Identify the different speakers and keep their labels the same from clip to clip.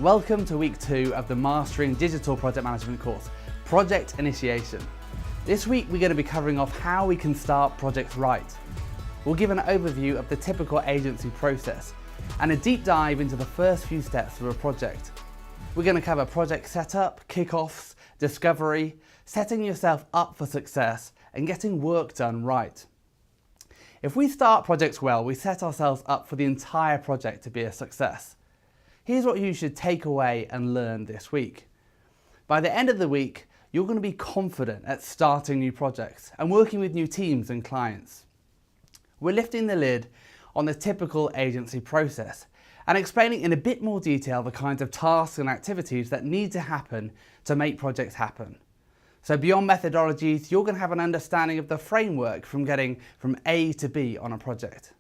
Speaker 1: Welcome to week 2 of the Mastering Digital Project Management course, Project Initiation. This week we're going to be covering off how we can start projects right. We'll give an overview of the typical agency process and a deep dive into the first few steps of a project. We're going to cover project setup, kickoffs, discovery, setting yourself up for success and getting work done right. If we start projects well, we set ourselves up for the entire project to be a success. Here's what you should take away and learn this week. By the end of the week, you're going to be confident at starting new projects and working with new teams and clients. We're lifting the lid on the typical agency process and explaining in a bit more detail the kinds of tasks and activities that need to happen to make projects happen. So beyond methodologies, you're going to have an understanding of the framework from getting from A to B on a project.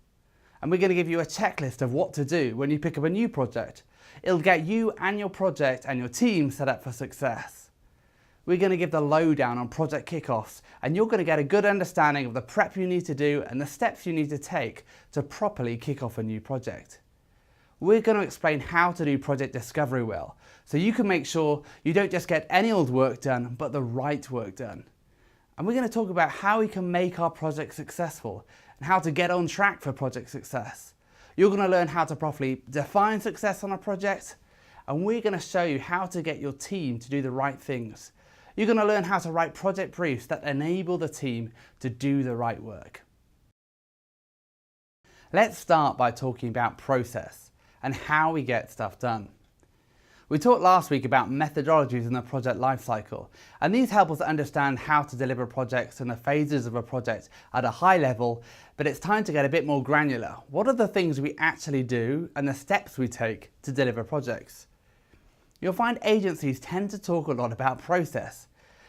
Speaker 1: And we're going to give you a checklist of what to do when you pick up a new project. It'll get you and your project and your team set up for success. We're going to give the lowdown on project kickoffs, and you're going to get a good understanding of the prep you need to do and the steps you need to take to properly kick off a new project. We're going to explain how to do project discovery well, so you can make sure you don't just get any old work done, but the right work done. And we're going to talk about how we can make our project successful and how to get on track for project success. You're going to learn how to properly define success on a project, and we're going to show you how to get your team to do the right things. You're going to learn how to write project briefs that enable the team to do the right work. Let's start by talking about process and how we get stuff done. We talked last week about methodologies in the project lifecycle, and these help us understand how to deliver projects and the phases of a project at a high level, but it's time to get a bit more granular. What are the things we actually do and the steps we take to deliver projects? You'll find agencies tend to talk a lot about process,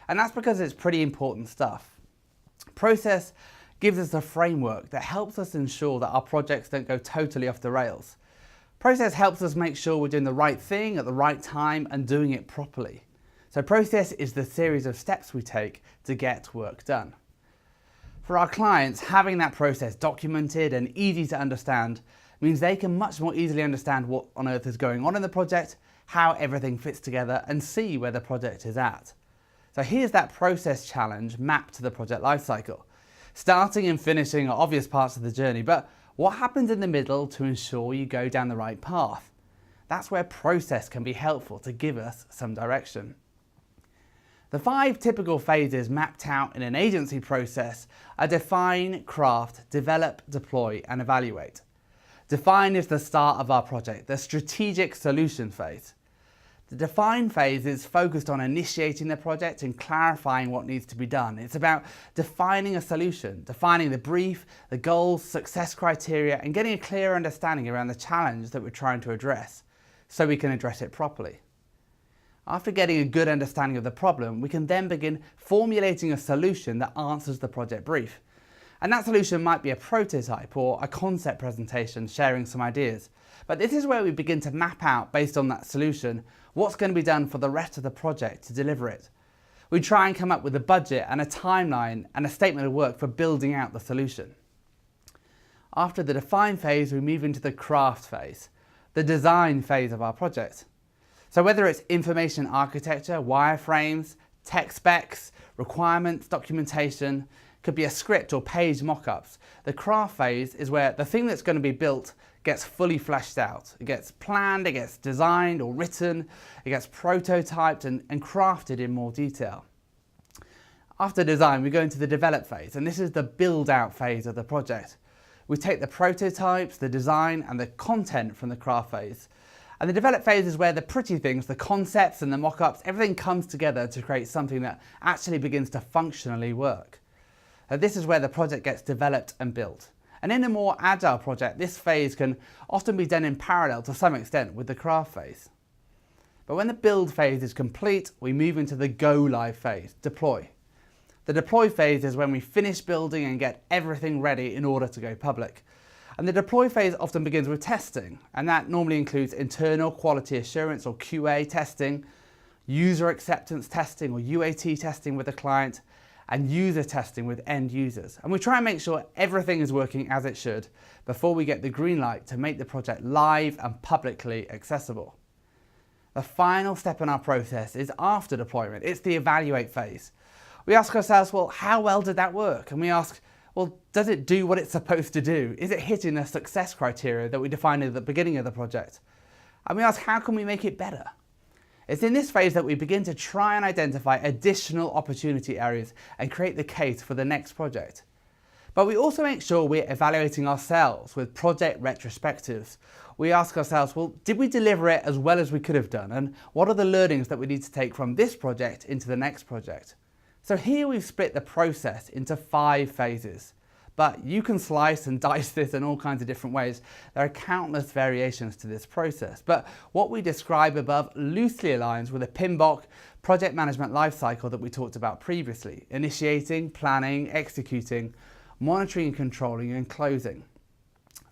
Speaker 1: and that's because it's pretty important stuff. Process gives us a framework that helps us ensure that our projects don't go totally off the rails. Process helps us make sure we're doing the right thing at the right time and doing it properly. So process is the series of steps we take to get work done. For our clients, having that process documented and easy to understand means they can much more easily understand what on earth is going on in the project, how everything fits together, and see where the project is at. So here's that process challenge mapped to the project lifecycle. Starting and finishing are obvious parts of the journey, but what happens in the middle to ensure you go down the right path? That's where process can be helpful to give us some direction. The 5 typical phases mapped out in an agency process are define, craft, develop, deploy, and evaluate. Define is the start of our project, the strategic solution phase. The define phase is focused on initiating the project and clarifying what needs to be done. It's about defining a solution, defining the brief, the goals, success criteria, and getting a clear understanding around the challenge that we're trying to address, so we can address it properly. After getting a good understanding of the problem, we can then begin formulating a solution that answers the project brief. And that solution might be a prototype or a concept presentation sharing some ideas. But this is where we begin to map out, based on that solution, what's going to be done for the rest of the project to deliver it. We try and come up with a budget and a timeline and a statement of work for building out the solution. After the define phase, we move into the craft phase, the design phase of our project. So whether it's information architecture, wireframes, tech specs, requirements, documentation, could be a script or page mock-ups, the craft phase is where the thing that's going to be built gets fully fleshed out. It gets planned, it gets designed or written, it gets prototyped and crafted in more detail. After design, we go into the develop phase, and this is the build out phase of the project. We take the prototypes, the design and the content from the craft phase. And the develop phase is where the pretty things, the concepts and the mock-ups, everything comes together to create something that actually begins to functionally work. This is where the project gets developed and built. And in a more agile project, this phase can often be done in parallel to some extent with the craft phase. But when the build phase is complete, we move into the go live phase, deploy. The deploy phase is when we finish building and get everything ready in order to go public. And the deploy phase often begins with testing, and that normally includes internal quality assurance or QA testing, user acceptance testing or UAT testing with the client, and user testing with end users. And we try and make sure everything is working as it should before we get the green light to make the project live and publicly accessible. The final step in our process is after deployment. It's the evaluate phase. We ask ourselves, well, how well did that work? And we ask, well, does it do what it's supposed to do? Is it hitting the success criteria that we defined at the beginning of the project? And we ask, how can we make it better? It's in this phase that we begin to try and identify additional opportunity areas and create the case for the next project. But we also make sure we're evaluating ourselves with project retrospectives. We ask ourselves, well, did we deliver it as well as we could have done? And what are the learnings that we need to take from this project into the next project? So here we've split the process into 5 phases. But you can slice and dice this in all kinds of different ways. There are countless variations to this process. But what we describe above loosely aligns with a PMBOK project management lifecycle that we talked about previously: initiating, planning, executing, monitoring and controlling, and closing.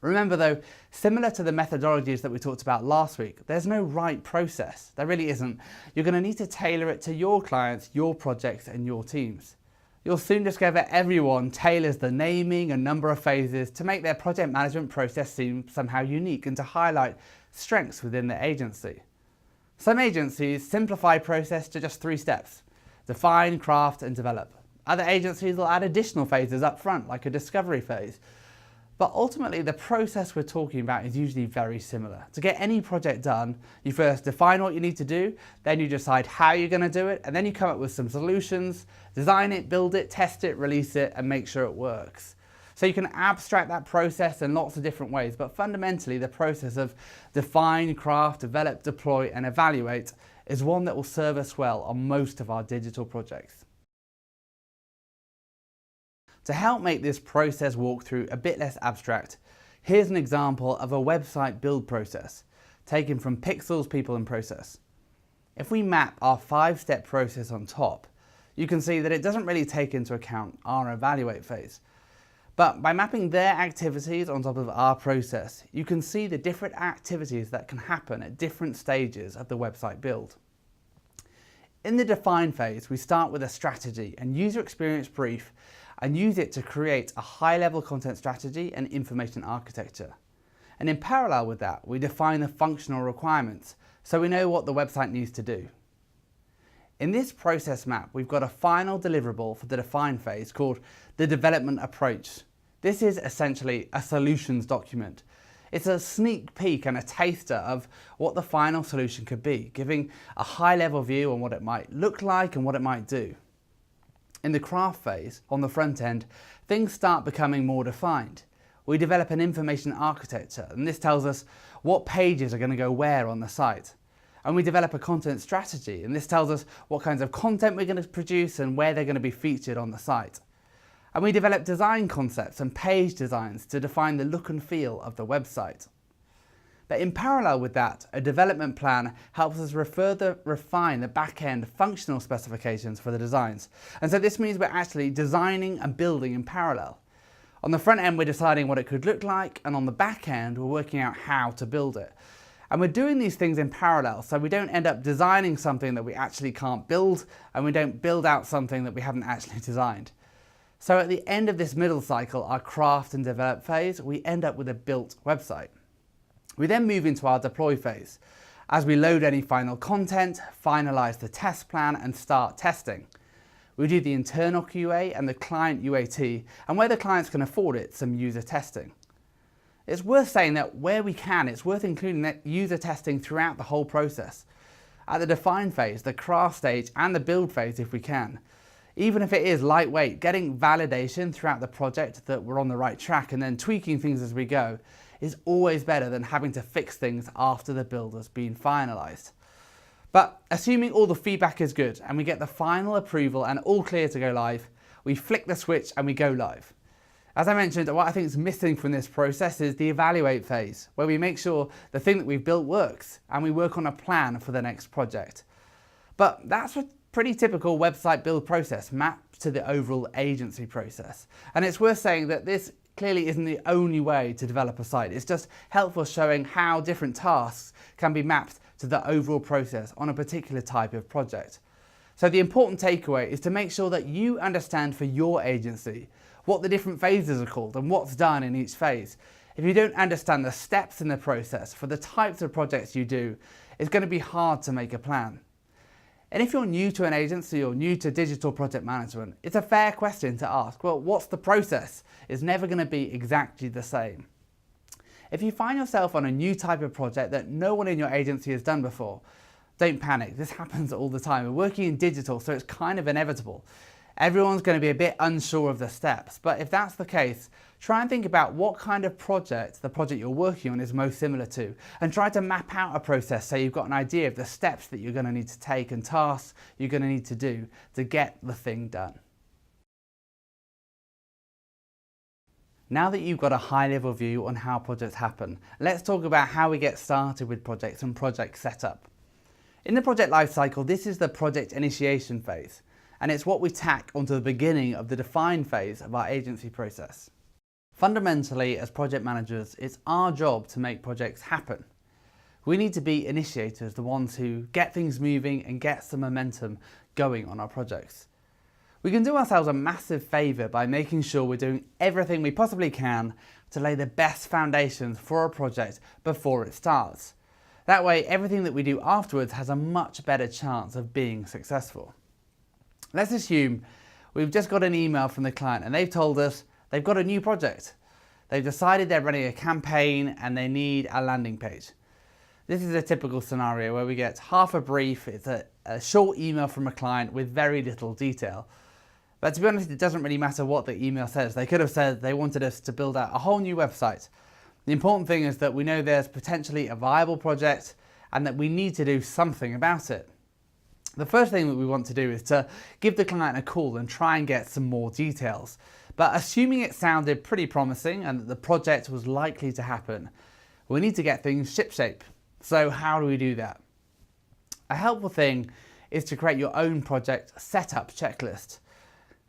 Speaker 1: Remember though, similar to the methodologies that we talked about last week, there's no right process. There really isn't. You're going to need to tailor it to your clients, your projects, and your teams. You'll soon discover everyone tailors the naming and number of phases to make their project management process seem somehow unique and to highlight strengths within the agency. Some agencies simplify process to just 3 steps: define, craft, and develop. Other agencies will add additional phases up front, like a discovery phase. But ultimately, the process we're talking about is usually very similar. To get any project done, you first define what you need to do, then you decide how you're going to do it, and then you come up with some solutions, design it, build it, test it, release it, and make sure it works. So you can abstract that process in lots of different ways, but fundamentally the process of define, craft, develop, deploy, and evaluate is one that will serve us well on most of our digital projects. To help make this process walkthrough a bit less abstract, here's an example of a website build process taken from Pixel's People and Process. If we map our 5-step process on top, you can see that it doesn't really take into account our evaluate phase. But by mapping their activities on top of our process, you can see the different activities that can happen at different stages of the website build. In the define phase, we start with a strategy and user experience brief and use it to create a high-level content strategy and information architecture. And in parallel with that, we define the functional requirements so we know what the website needs to do. In this process map, we've got a final deliverable for the define phase called the development approach. This is essentially a solutions document. It's a sneak peek and a taster of what the final solution could be, giving a high-level view on what it might look like and what it might do. In the craft phase, on the front end, things start becoming more defined. We develop an information architecture, and this tells us what pages are going to go where on the site. And we develop a content strategy, and this tells us what kinds of content we're going to produce and where they're going to be featured on the site. And we develop design concepts and page designs to define the look and feel of the website. But in parallel with that, a development plan helps us further refine the back-end functional specifications for the designs. And so this means we're actually designing and building in parallel. On the front end, we're deciding what it could look like, and on the back end, we're working out how to build it. And we're doing these things in parallel, so we don't end up designing something that we actually can't build, and we don't build out something that we haven't actually designed. So at the end of this middle cycle, our craft and develop phase, we end up with a built website. We then move into our deploy phase, as we load any final content, finalize the test plan, and start testing. We do the internal QA and the client UAT, and where the clients can afford it, some user testing. It's worth saying that where we can, it's worth including that user testing throughout the whole process. At the define phase, the craft stage, and the build phase if we can. Even if it is lightweight, getting validation throughout the project that we're on the right track and then tweaking things as we go is always better than having to fix things after the build has been finalized. But assuming all the feedback is good and we get the final approval and all clear to go live, we flick the switch and we go live. As I mentioned, what I think is missing from this process is the evaluate phase, where we make sure the thing that we've built works and we work on a plan for the next project. But that's a pretty typical website build process mapped to the overall agency process. And it's worth saying that this clearly isn't the only way to develop a site. It's just helpful showing how different tasks can be mapped to the overall process on a particular type of project. So the important takeaway is to make sure that you understand for your agency what the different phases are called and what's done in each phase. If you don't understand the steps in the process for the types of projects you do, it's going to be hard to make a plan. And if you're new to an agency or new to digital project management, it's a fair question to ask, well, what's the process? It's never going to be exactly the same. If you find yourself on a new type of project that no one in your agency has done before, don't panic. This happens all the time. We're working in digital, so it's kind of inevitable. Everyone's going to be a bit unsure of the steps, but if that's the case, try and think about what kind of project the project you're working on is most similar to, and try to map out a process so you've got an idea of the steps that you're going to need to take and tasks you're going to need to do to get the thing done. Now that you've got a high-level view on how projects happen, let's talk about how we get started with projects and project setup. In the project lifecycle, this is the project initiation phase, and it's what we tack onto the beginning of the define phase of our agency process. Fundamentally, as project managers, it's our job to make projects happen. We need to be initiators, the ones who get things moving and get some momentum going on our projects. We can do ourselves a massive favour by making sure we're doing everything we possibly can to lay the best foundations for a project before it starts. That way, everything that we do afterwards has a much better chance of being successful. Let's assume we've just got an email from the client and they've told us they've got a new project. They've decided they're running a campaign and they need a landing page. This is a typical scenario where we get half a brief. It's a short email from a client with very little detail. But to be honest, it doesn't really matter what the email says. They could have said they wanted us to build out a whole new website. The important thing is that we know there's potentially a viable project and that we need to do something about it. The first thing that we want to do is to give the client a call and try and get some more details. But assuming it sounded pretty promising and that the project was likely to happen, we need to get things shipshape. So how do we do that? A helpful thing is to create your own project setup checklist.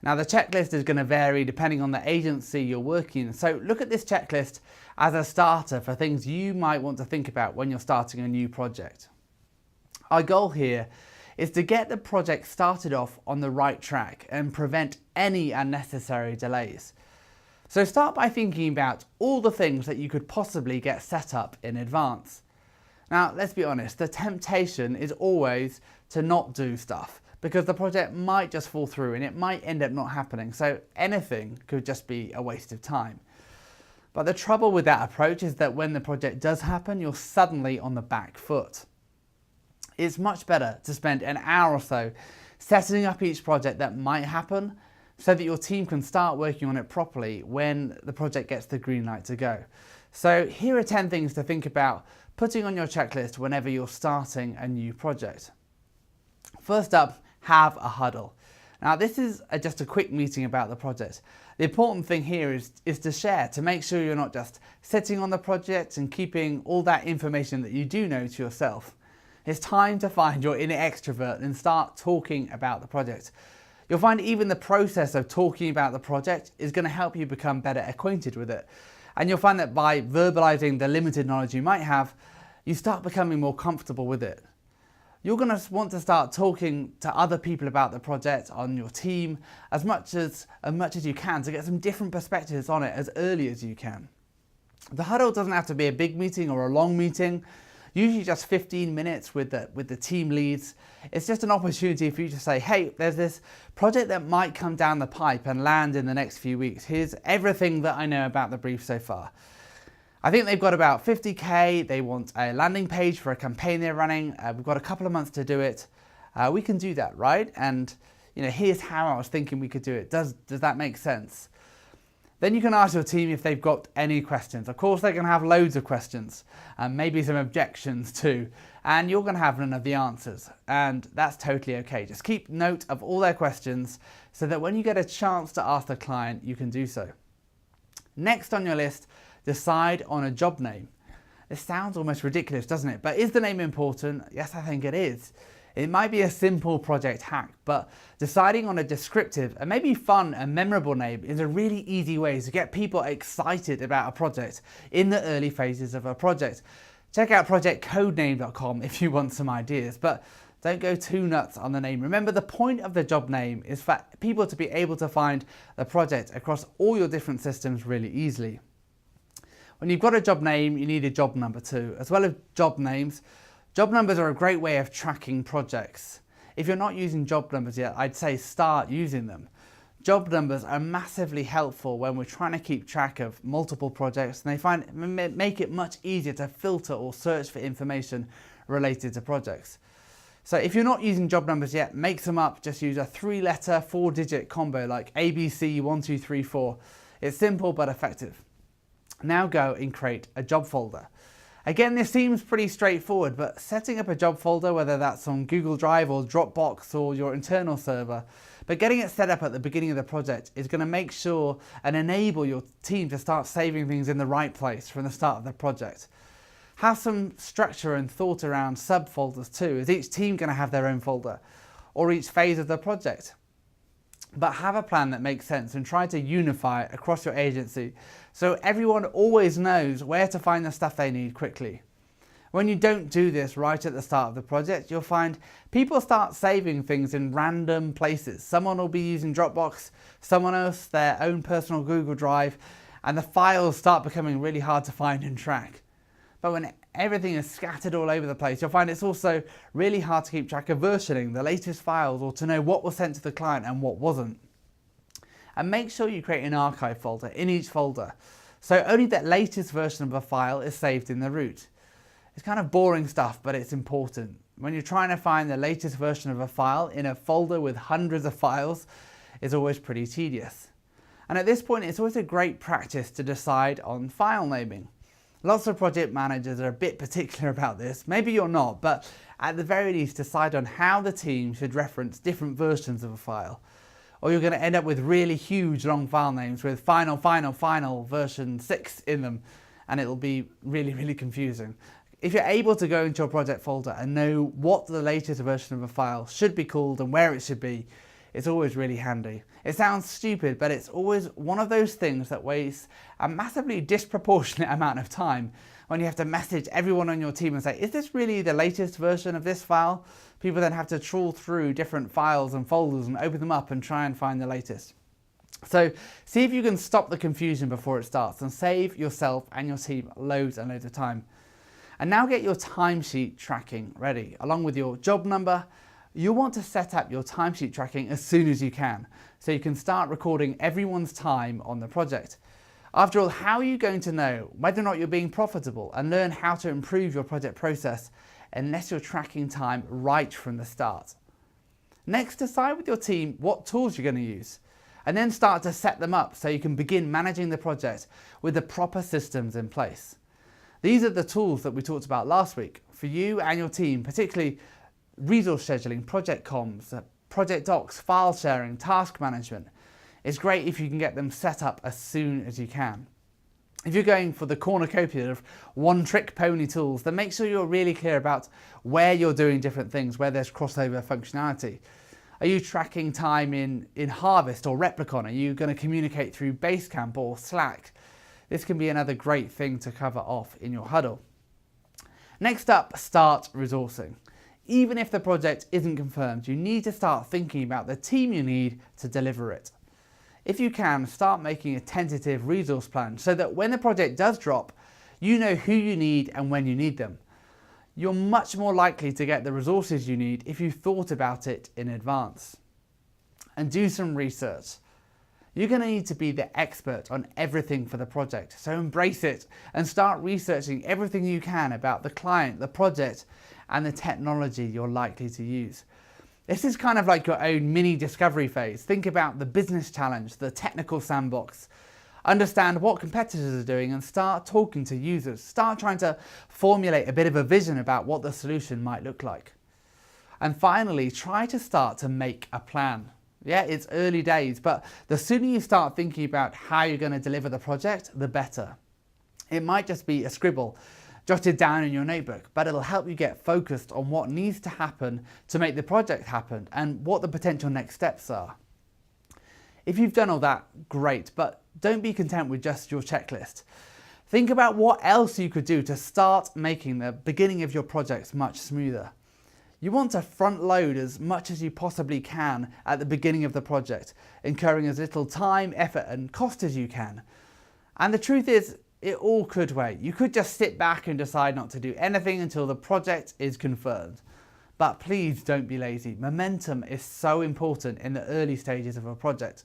Speaker 1: Now the checklist is going to vary depending on the agency you're working in, so look at this checklist as a starter for things you might want to think about when you're starting a new project. Our goal here is to get the project started off on the right track and prevent any unnecessary delays. So start by thinking about all the things that you could possibly get set up in advance. Now let's be honest, the temptation is always to not do stuff, because the project might just fall through and it might end up not happening, so anything could just be a waste of time. But the trouble with that approach is that when the project does happen, you're suddenly on the back foot. It's much better to spend an hour or so setting up each project that might happen so that your team can start working on it properly when the project gets the green light to go. So here are 10 things to think about putting on your checklist whenever you're starting a new project. First up, have a huddle. Now this is just a quick meeting about the project. The important thing here is to share, to make sure you're not just sitting on the project and keeping all that information that you do know to yourself. It's time to find your inner extrovert and start talking about the project. You'll find even the process of talking about the project is going to help you become better acquainted with it. And you'll find that by verbalizing the limited knowledge you might have, you start becoming more comfortable with it. You're going to want to start talking to other people about the project on your team as much as you can to get some different perspectives on it as early as you can. The huddle doesn't have to be a big meeting or a long meeting, usually just 15 minutes with the team leads. It's just an opportunity for you to say, hey, there's this project that might come down the pipe and land in the next few weeks. Here's everything that I know about the brief so far. I think they've got about 50K. They want a landing page for a campaign they're running. We've got a couple of months to do it. We can do that, right? And here's how I was thinking we could do it. Does that make sense? Then you can ask your team if they've got any questions. Of course, they're going to have loads of questions, and maybe some objections too. And you're going to have none of the answers. And that's totally okay. Just keep note of all their questions so that when you get a chance to ask the client, you can do so. Next on your list, decide on a job name. This sounds almost ridiculous, doesn't it? But is the name important? Yes, I think it is. It might be a simple project hack, but deciding on a descriptive and maybe fun and memorable name is a really easy way to get people excited about a project in the early phases of a project. Check out projectcodename.com if you want some ideas, but don't go too nuts on the name. Remember, the point of the job name is for people to be able to find the project across all your different systems really easily. When you've got a job name, you need a job number too. As well as job names, Job numbers are a great way of tracking projects. If you're not using job numbers yet, I'd say start using them. Job numbers are massively helpful when we're trying to keep track of multiple projects, and they make it much easier to filter or search for information related to projects. So if you're not using job numbers yet, make some up. Just use a 3-letter, 4-digit combo like ABC 1234. It's simple but effective. Now go and create a job folder. Again, this seems pretty straightforward, but setting up a job folder, whether that's on Google Drive or Dropbox or your internal server, but getting it set up at the beginning of the project is going to make sure and enable your team to start saving things in the right place from the start of the project. Have some structure and thought around subfolders too. Is each team going to have their own folder, or each phase of the project? But have a plan that makes sense and try to unify it across your agency so everyone always knows where to find the stuff they need quickly. When you don't do this right at the start of the project, you'll find people start saving things in random places. Someone will be using Dropbox, someone else their own personal Google Drive, and the files start becoming really hard to find and track. But when everything is scattered all over the place, you'll find it's also really hard to keep track of versioning the latest files or to know what was sent to the client and what wasn't. And make sure you create an archive folder in each folder, so only that latest version of a file is saved in the root. It's kind of boring stuff, but it's important. When you're trying to find the latest version of a file in a folder with hundreds of files, it's always pretty tedious. And at this point, it's always a great practice to decide on file naming. Lots of project managers are a bit particular about this. Maybe you're not, but at the very least decide on how the team should reference different versions of a file. Or you're going to end up with really huge long file names with final version 6 in them, and it'll be really confusing. If you're able to go into your project folder and know what the latest version of a file should be called and where it should be, it's always really handy. It sounds stupid, but it's always one of those things that wastes a massively disproportionate amount of time when you have to message everyone on your team and say, is this really the latest version of this file? People then have to trawl through different files and folders and open them up and try and find the latest. So see if you can stop the confusion before it starts and save yourself and your team loads and loads of time. And now get your timesheet tracking ready, along with your job number. You'll want to set up your timesheet tracking as soon as you can, so you can start recording everyone's time on the project. After all, how are you going to know whether or not you're being profitable and learn how to improve your project process unless you're tracking time right from the start? Next, decide with your team what tools you're going to use, and then start to set them up so you can begin managing the project with the proper systems in place. These are the tools that we talked about last week for you and your team, particularly resource scheduling, project comms, project docs, file sharing, task management. It's great if you can get them set up as soon as you can. If you're going for the cornucopia of one-trick pony tools, then make sure you're really clear about where you're doing different things, where there's crossover functionality. Are you tracking time in Harvest or Replicon? Are you going to communicate through Basecamp or Slack? This can be another great thing to cover off in your huddle. Next up, start resourcing. Even if the project isn't confirmed, you need to start thinking about the team you need to deliver it. If you can, start making a tentative resource plan so that when the project does drop, you know who you need and when you need them. You're much more likely to get the resources you need if you thought about it in advance. And do some research. You're going to need to be the expert on everything for the project, so embrace it and start researching everything you can about the client, the project, and the technology you're likely to use. This is kind of like your own mini discovery phase. Think about the business challenge, the technical sandbox. Understand what competitors are doing and start talking to users. Start trying to formulate a bit of a vision about what the solution might look like. And finally, try to start to make a plan. Yeah, it's early days, but the sooner you start thinking about how you're going to deliver the project, the better. It might just be a scribble jotted down in your notebook, but it'll help you get focused on what needs to happen to make the project happen and what the potential next steps are. If you've done all that, great, but don't be content with just your checklist. Think about what else you could do to start making the beginning of your projects much smoother. You want to front load as much as you possibly can at the beginning of the project, incurring as little time, effort and cost as you can. And the truth is, It all could wait. You could just sit back and decide not to do anything until the project is confirmed. But please don't be lazy. Momentum is so important in the early stages of a project.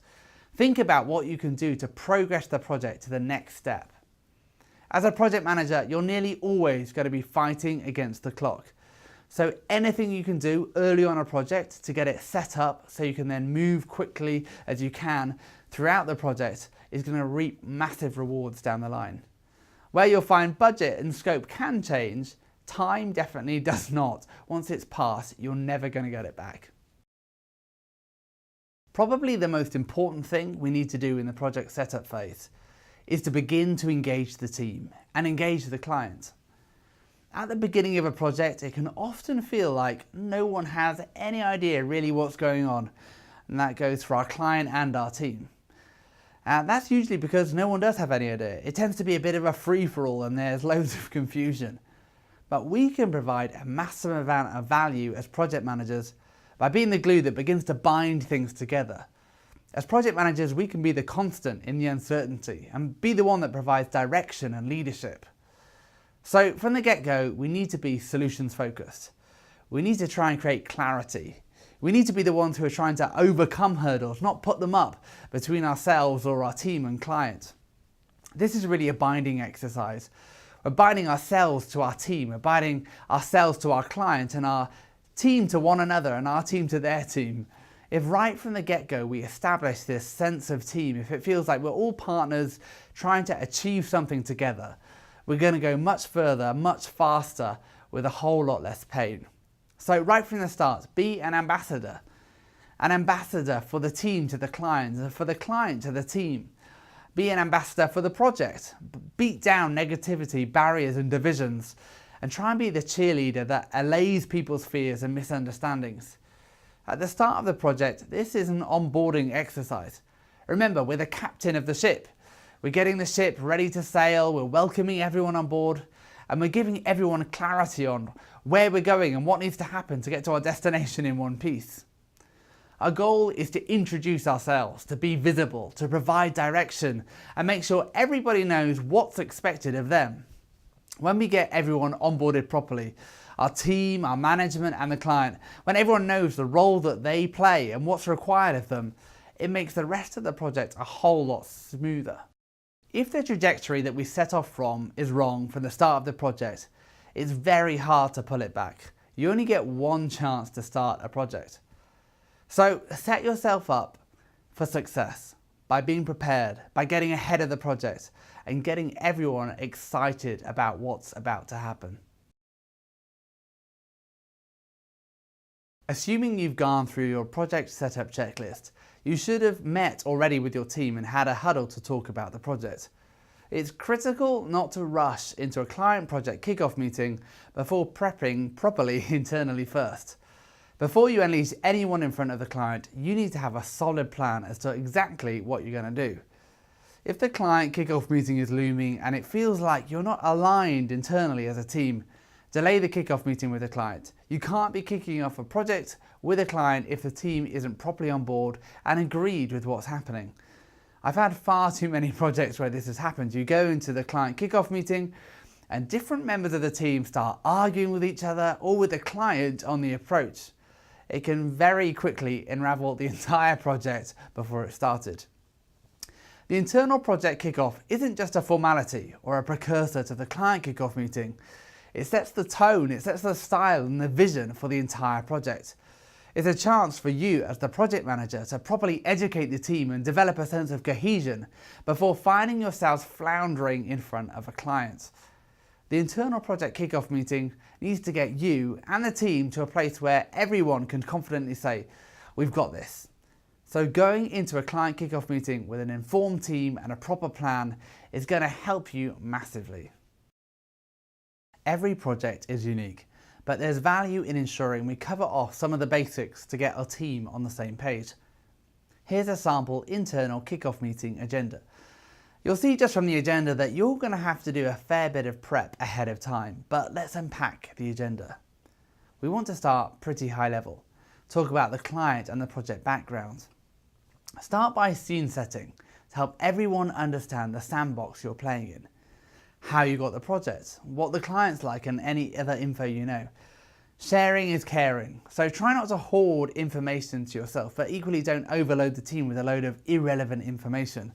Speaker 1: Think about what you can do to progress the project to the next step. As a project manager, you're nearly always going to be fighting against the clock. So anything you can do early on a project to get it set up so you can then move quickly as you can throughout the project is going to reap massive rewards down the line. Where you'll find budget and scope can change, time definitely does not. Once it's passed, you're never going to get it back. Probably the most important thing we need to do in the project setup phase is to begin to engage the team and engage the client. At the beginning of a project, it can often feel like no one has any idea really what's going on, and that goes for our client and our team. And that's usually because no one does have any idea. It tends to be a bit of a free-for-all and there's loads of confusion. But we can provide a massive amount of value as project managers by being the glue that begins to bind things together. As project managers, we can be the constant in the uncertainty and be the one that provides direction and leadership. So from the get-go, we need to be solutions focused. We need to try and create clarity. We need to be the ones who are trying to overcome hurdles, not put them up between ourselves or our team and client. This is really a binding exercise. We're binding ourselves to our team, we're binding ourselves to our client and our team to one another and our team to their team. If right from the get-go we establish this sense of team, if it feels like we're all partners trying to achieve something together, we're going to go much further, much faster with a whole lot less pain. So right from the start, be an ambassador for the team to the client, and for the client to the team. Be an ambassador for the project. Beat down negativity, barriers and divisions, and try and be the cheerleader that allays people's fears and misunderstandings. At the start of the project, this is an onboarding exercise. Remember, we're the captain of the ship. We're getting the ship ready to sail, we're welcoming everyone on board, and we're giving everyone clarity on where we're going and what needs to happen to get to our destination in one piece. Our goal is to introduce ourselves, to be visible, to provide direction, and make sure everybody knows what's expected of them. When we get everyone onboarded properly, our team, our management and the client, when everyone knows the role that they play and what's required of them, it makes the rest of the project a whole lot smoother. If the trajectory that we set off from is wrong from the start of the project, it's very hard to pull it back. You only get one chance to start a project. So set yourself up for success by being prepared, by getting ahead of the project and getting everyone excited about what's about to happen. Assuming you've gone through your project setup checklist, you should have met already with your team and had a huddle to talk about the project. It's critical not to rush into a client project kickoff meeting before prepping properly internally first. Before you unleash anyone in front of the client, you need to have a solid plan as to exactly what you're going to do. If the client kickoff meeting is looming and it feels like you're not aligned internally as a team, delay the kickoff meeting with the client. You can't be kicking off a project with a client if the team isn't properly on board and agreed with what's happening. I've had far too many projects where this has happened. You go into the client kickoff meeting and different members of the team start arguing with each other or with the client on the approach. It can very quickly unravel the entire project before it started. The internal project kickoff isn't just a formality or a precursor to the client kickoff meeting. It sets the tone, it sets the style and the vision for the entire project. It's a chance for you as the project manager to properly educate the team and develop a sense of cohesion before finding yourselves floundering in front of a client. The internal project kickoff meeting needs to get you and the team to a place where everyone can confidently say, "We've got this." So going into a client kickoff meeting with an informed team and a proper plan is going to help you massively. Every project is unique, but there's value in ensuring we cover off some of the basics to get our team on the same page. Here's a sample internal kickoff meeting agenda. You'll see just from the agenda that you're going to have to do a fair bit of prep ahead of time, but let's unpack the agenda. We want to start pretty high level, talk about the client and the project background. Start by scene setting to help everyone understand the sandbox you're playing in. how you got the project, what the client's like, and any other info you know. Sharing is caring, so try not to hoard information to yourself, but equally don't overload the team with a load of irrelevant information.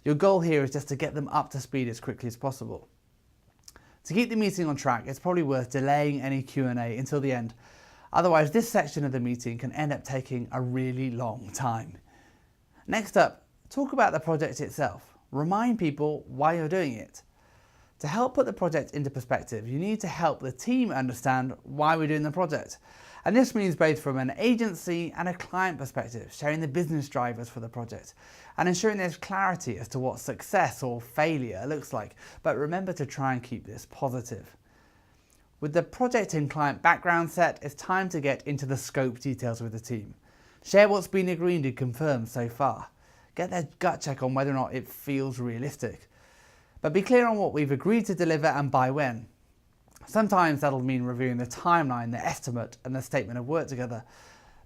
Speaker 1: Your goal here is just to get them up to speed as quickly as possible. To keep the meeting on track, it's probably worth delaying any Q&A until the end. Otherwise, this section of the meeting can end up taking a really long time. Next up, talk about the project itself. Remind people why you're doing it. To help put the project into perspective, you need to help the team understand why we're doing the project. And this means both from an agency and a client perspective, sharing the business drivers for the project and ensuring there's clarity as to what success or failure looks like. But remember to try and keep this positive. With the project and client background set, it's time to get into the scope details with the team. Share what's been agreed and confirmed so far. Get their gut check on whether or not it feels realistic. But be clear on what we've agreed to deliver and by when. Sometimes that'll mean reviewing the timeline, the estimate and the statement of work together.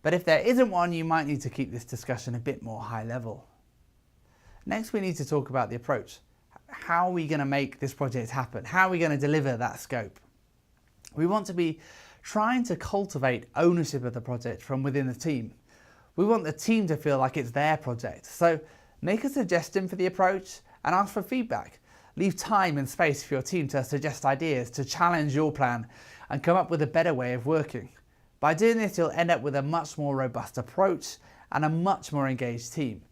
Speaker 1: But if there isn't one, you might need to keep this discussion a bit more high level. Next, we need to talk about the approach. How are we going to make this project happen? How are we going to deliver that scope? We want to be trying to cultivate ownership of the project from within the team. We want the team to feel like it's their project. So make a suggestion for the approach and ask for feedback. Leave time and space for your team to suggest ideas, to challenge your plan and come up with a better way of working. By doing this, you'll end up with a much more robust approach and a much more engaged team.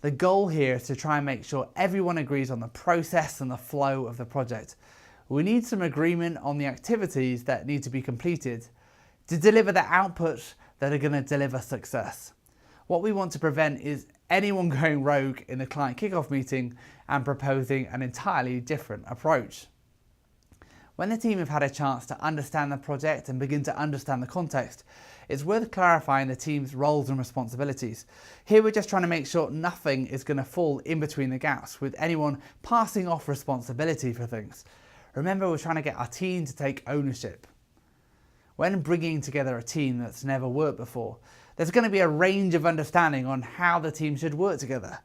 Speaker 1: The goal here is to try and make sure everyone agrees on the process and the flow of the project. We need some agreement on the activities that need to be completed to deliver the outputs that are going to deliver success. What we want to prevent is anyone going rogue in the client kickoff meeting and proposing an entirely different approach. When the team have had a chance to understand the project and begin to understand the context, it's worth clarifying the team's roles and responsibilities. Here we're just trying to make sure nothing is going to fall in between the gaps with anyone passing off responsibility for things. Remember, we're trying to get our team to take ownership. When bringing together a team that's never worked before, there's going to be a range of understanding on how the team should work together,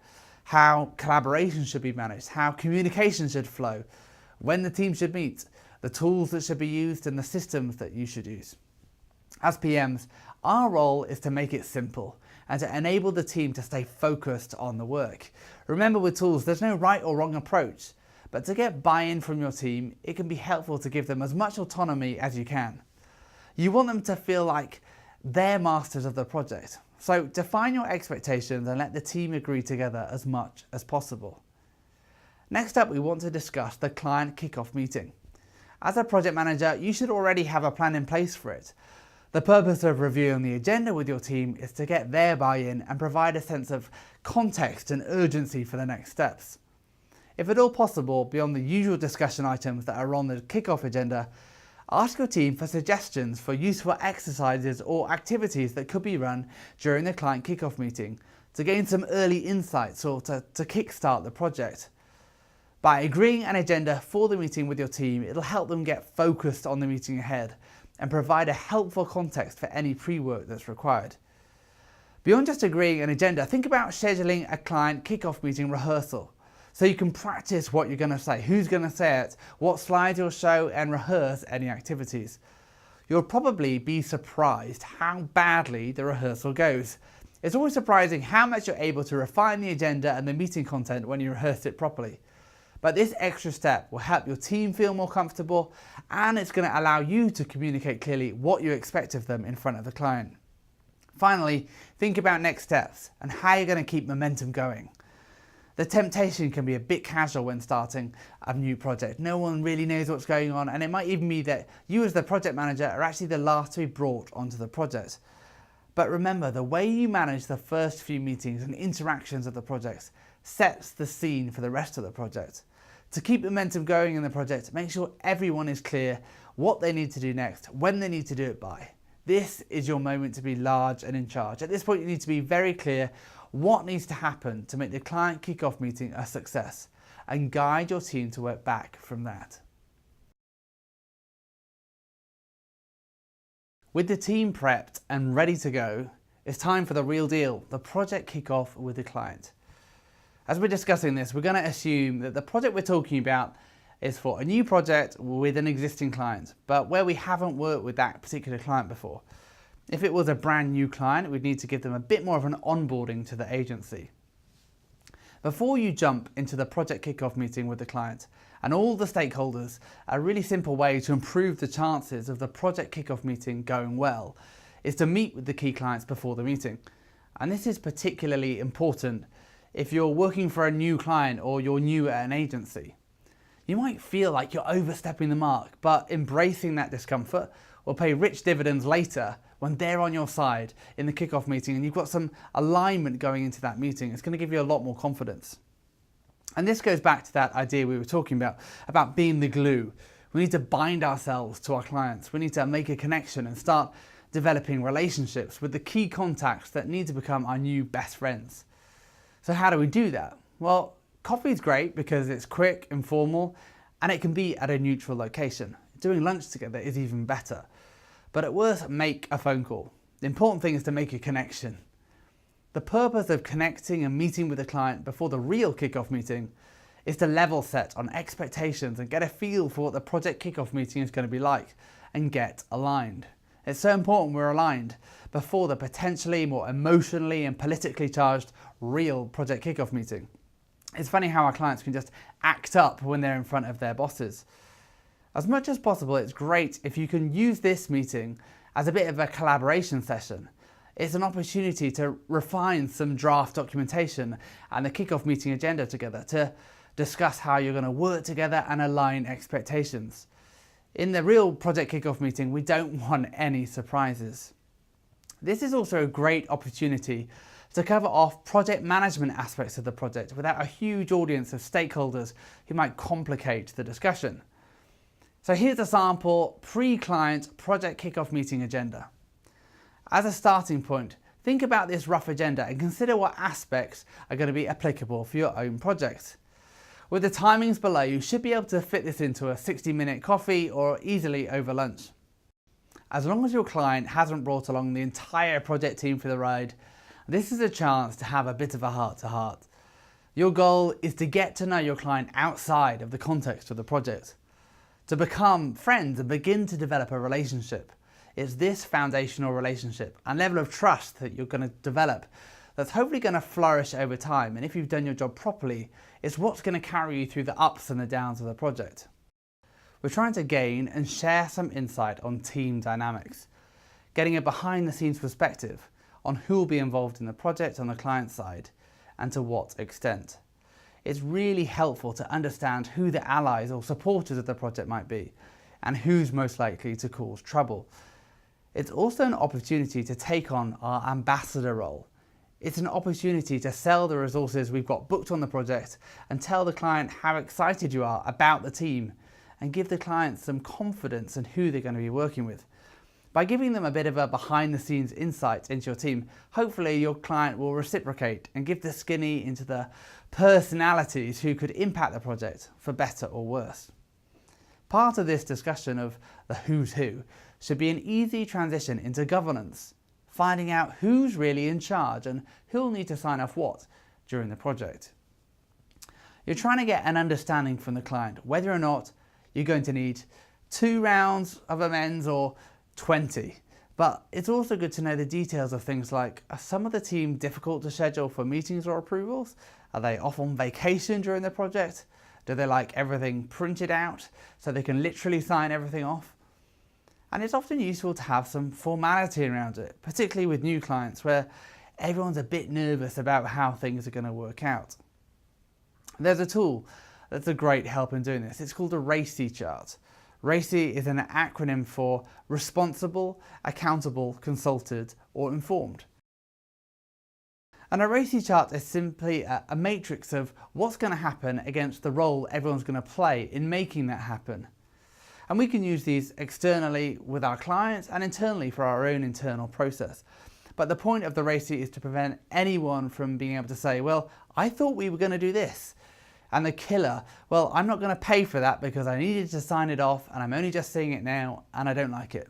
Speaker 1: how collaboration should be managed, how communication should flow, when the team should meet, the tools that should be used and the systems that you should use. As PMs, our role is to make it simple and to enable the team to stay focused on the work. Remember, with tools, there's no right or wrong approach, but to get buy-in from your team, it can be helpful to give them as much autonomy as you can. You want them to feel like they're masters of the project. So define your expectations and let the team agree together as much as possible. Next up, we want to discuss the client kickoff meeting. As a project manager, you should already have a plan in place for it. The purpose of reviewing the agenda with your team is to get their buy-in and provide a sense of context and urgency for the next steps. If at all possible, beyond the usual discussion items that are on the kickoff agenda, ask your team for suggestions for useful exercises or activities that could be run during the client kickoff meeting to gain some early insights or to kickstart the project. By agreeing an agenda for the meeting with your team, it'll help them get focused on the meeting ahead and provide a helpful context for any pre-work that's required. Beyond just agreeing an agenda, think about scheduling a client kickoff meeting rehearsal so you can practice what you're going to say, who's going to say it, what slides you'll show and rehearse any activities. You'll probably be surprised how badly the rehearsal goes. It's always surprising how much you're able to refine the agenda and the meeting content when you rehearse it properly. But this extra step will help your team feel more comfortable and it's going to allow you to communicate clearly what you expect of them in front of the client. Finally, think about next steps and how you're going to keep momentum going. The temptation can be a bit casual when starting a new project. No one really knows what's going on, and it might even be that you as the project manager are actually the last to be brought onto the project. But remember, the way you manage the first few meetings and interactions of the projects sets the scene for the rest of the project. To keep momentum going in the project, make sure everyone is clear what they need to do next, when they need to do it by. This is your moment to be large and in charge. At this point, you need to be very clear what needs to happen to make the client kickoff meeting a success and guide your team to work back from that. With the team prepped and ready to go, it's time for the real deal, the project kickoff with the client. As we're discussing this, we're going to assume that the project we're talking about is for a new project with an existing client, but where we haven't worked with that particular client before. If it was a brand new client, we'd need to give them a bit more of an onboarding to the agency. Before you jump into the project kickoff meeting with the client and all the stakeholders, a really simple way to improve the chances of the project kickoff meeting going well is to meet with the key clients before the meeting. And this is particularly important if you're working for a new client or you're new at an agency. You might feel like you're overstepping the mark, but embracing that discomfort will pay rich dividends later when they're on your side in the kickoff meeting and you've got some alignment going into that meeting. It's going to give you a lot more confidence. And this goes back to that idea we were talking about being the glue. We need to bind ourselves to our clients. We need to make a connection and start developing relationships with the key contacts that need to become our new best friends. So how do we do that? Well, coffee is great because it's quick, informal, and it can be at a neutral location. Doing lunch together is even better. But at worst, make a phone call. The important thing is to make a connection. The purpose of connecting and meeting with a client before the real kickoff meeting is to level set on expectations and get a feel for what the project kickoff meeting is going to be like and get aligned. It's so important we're aligned before the potentially more emotionally and politically charged real project kickoff meeting. It's funny how our clients can just act up when they're in front of their bosses. As much as possible, it's great if you can use this meeting as a bit of a collaboration session. It's an opportunity to refine some draft documentation and the kickoff meeting agenda together to discuss how you're going to work together and align expectations. In the real project kickoff meeting, we don't want any surprises. This is also a great opportunity to cover off project management aspects of the project without a huge audience of stakeholders who might complicate the discussion. So here's a sample pre-client project kickoff meeting agenda. As a starting point, think about this rough agenda and consider what aspects are going to be applicable for your own project. With the timings below, you should be able to fit this into a 60-minute coffee or easily over lunch. As long as your client hasn't brought along the entire project team for the ride, this is a chance to have a bit of a heart-to-heart. Your goal is to get to know your client outside of the context of the project, to become friends and begin to develop a relationship. It's this foundational relationship and level of trust that you're going to develop that's hopefully going to flourish over time, and if you've done your job properly, it's what's going to carry you through the ups and the downs of the project. We're trying to gain and share some insight on team dynamics, getting a behind the scenes perspective on who will be involved in the project on the client side and to what extent. It's really helpful to understand who the allies or supporters of the project might be and who's most likely to cause trouble. It's also an opportunity to take on our ambassador role. It's an opportunity to sell the resources we've got booked on the project and tell the client how excited you are about the team and give the client some confidence in who they're going to be working with. By giving them a bit of a behind the scenes insight into your team, hopefully your client will reciprocate and give the skinny into the personalities who could impact the project for better or worse. Part of this discussion of the who's who should be an easy transition into governance, finding out who's really in charge and who'll need to sign off what during the project. You're trying to get an understanding from the client whether or not you're going to need 2 rounds of amends or 20. But it's also good to know the details of things like, are some of the team difficult to schedule for meetings or approvals? Are they off on vacation during the project? Do they like everything printed out so they can literally sign everything off? And it's often useful to have some formality around it, particularly with new clients where everyone's a bit nervous about how things are going to work out. There's a tool that's a great help in doing this. It's called a RACI chart. RACI is an acronym for Responsible, Accountable, Consulted, or Informed. And a RACI chart is simply a matrix of what's going to happen against the role everyone's going to play in making that happen. And we can use these externally with our clients and internally for our own internal process. But the point of the RACI is to prevent anyone from being able to say, well, I thought we were going to do this. And the killer, well, I'm not going to pay for that because I needed to sign it off and I'm only just seeing it now and I don't like it.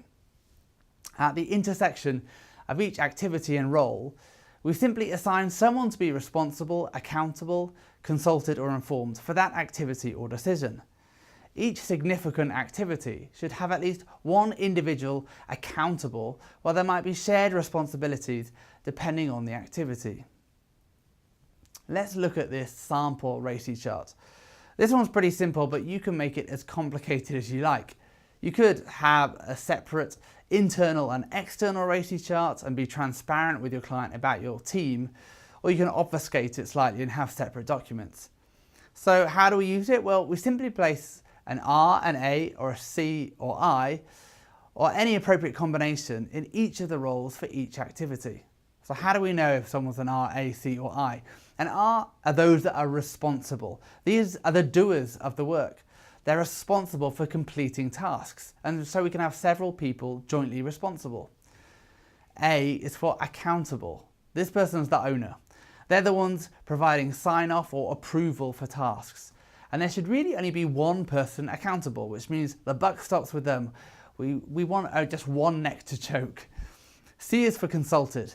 Speaker 1: At the intersection of each activity and role, we simply assign someone to be responsible, accountable, consulted or informed for that activity or decision. Each significant activity should have at least one individual accountable, while there might be shared responsibilities depending on the activity. Let's look at this sample RACI chart. This one's pretty simple, but you can make it as complicated as you like. You could have a separate internal and external RACI chart and be transparent with your client about your team, or you can obfuscate it slightly and have separate documents. So how do we use it? Well, we simply place an R, an A, or a C or I, or any appropriate combination in each of the roles for each activity. So how do we know if someone's an R, A, C or I? An R are those that are responsible. These are the doers of the work. They're responsible for completing tasks, and so we can have several people jointly responsible. A is for accountable. This person's the owner. They're the ones providing sign-off or approval for tasks. And there should really only be one person accountable, which means the buck stops with them. We want just one neck to choke. C is for consulted.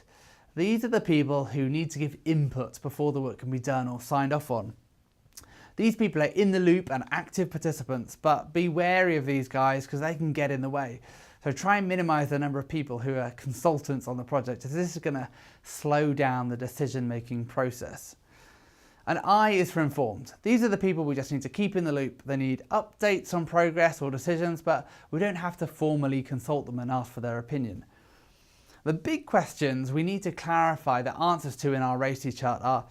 Speaker 1: These are the people who need to give input before the work can be done or signed off on. These people are in the loop and active participants, but be wary of these guys because they can get in the way. So try and minimize the number of people who are consultants on the project, as this is going to slow down the decision-making process. And I is for informed. These are the people we just need to keep in the loop. They need updates on progress or decisions, but we don't have to formally consult them and ask for their opinion. The big questions we need to clarify the answers to in our RACI chart are: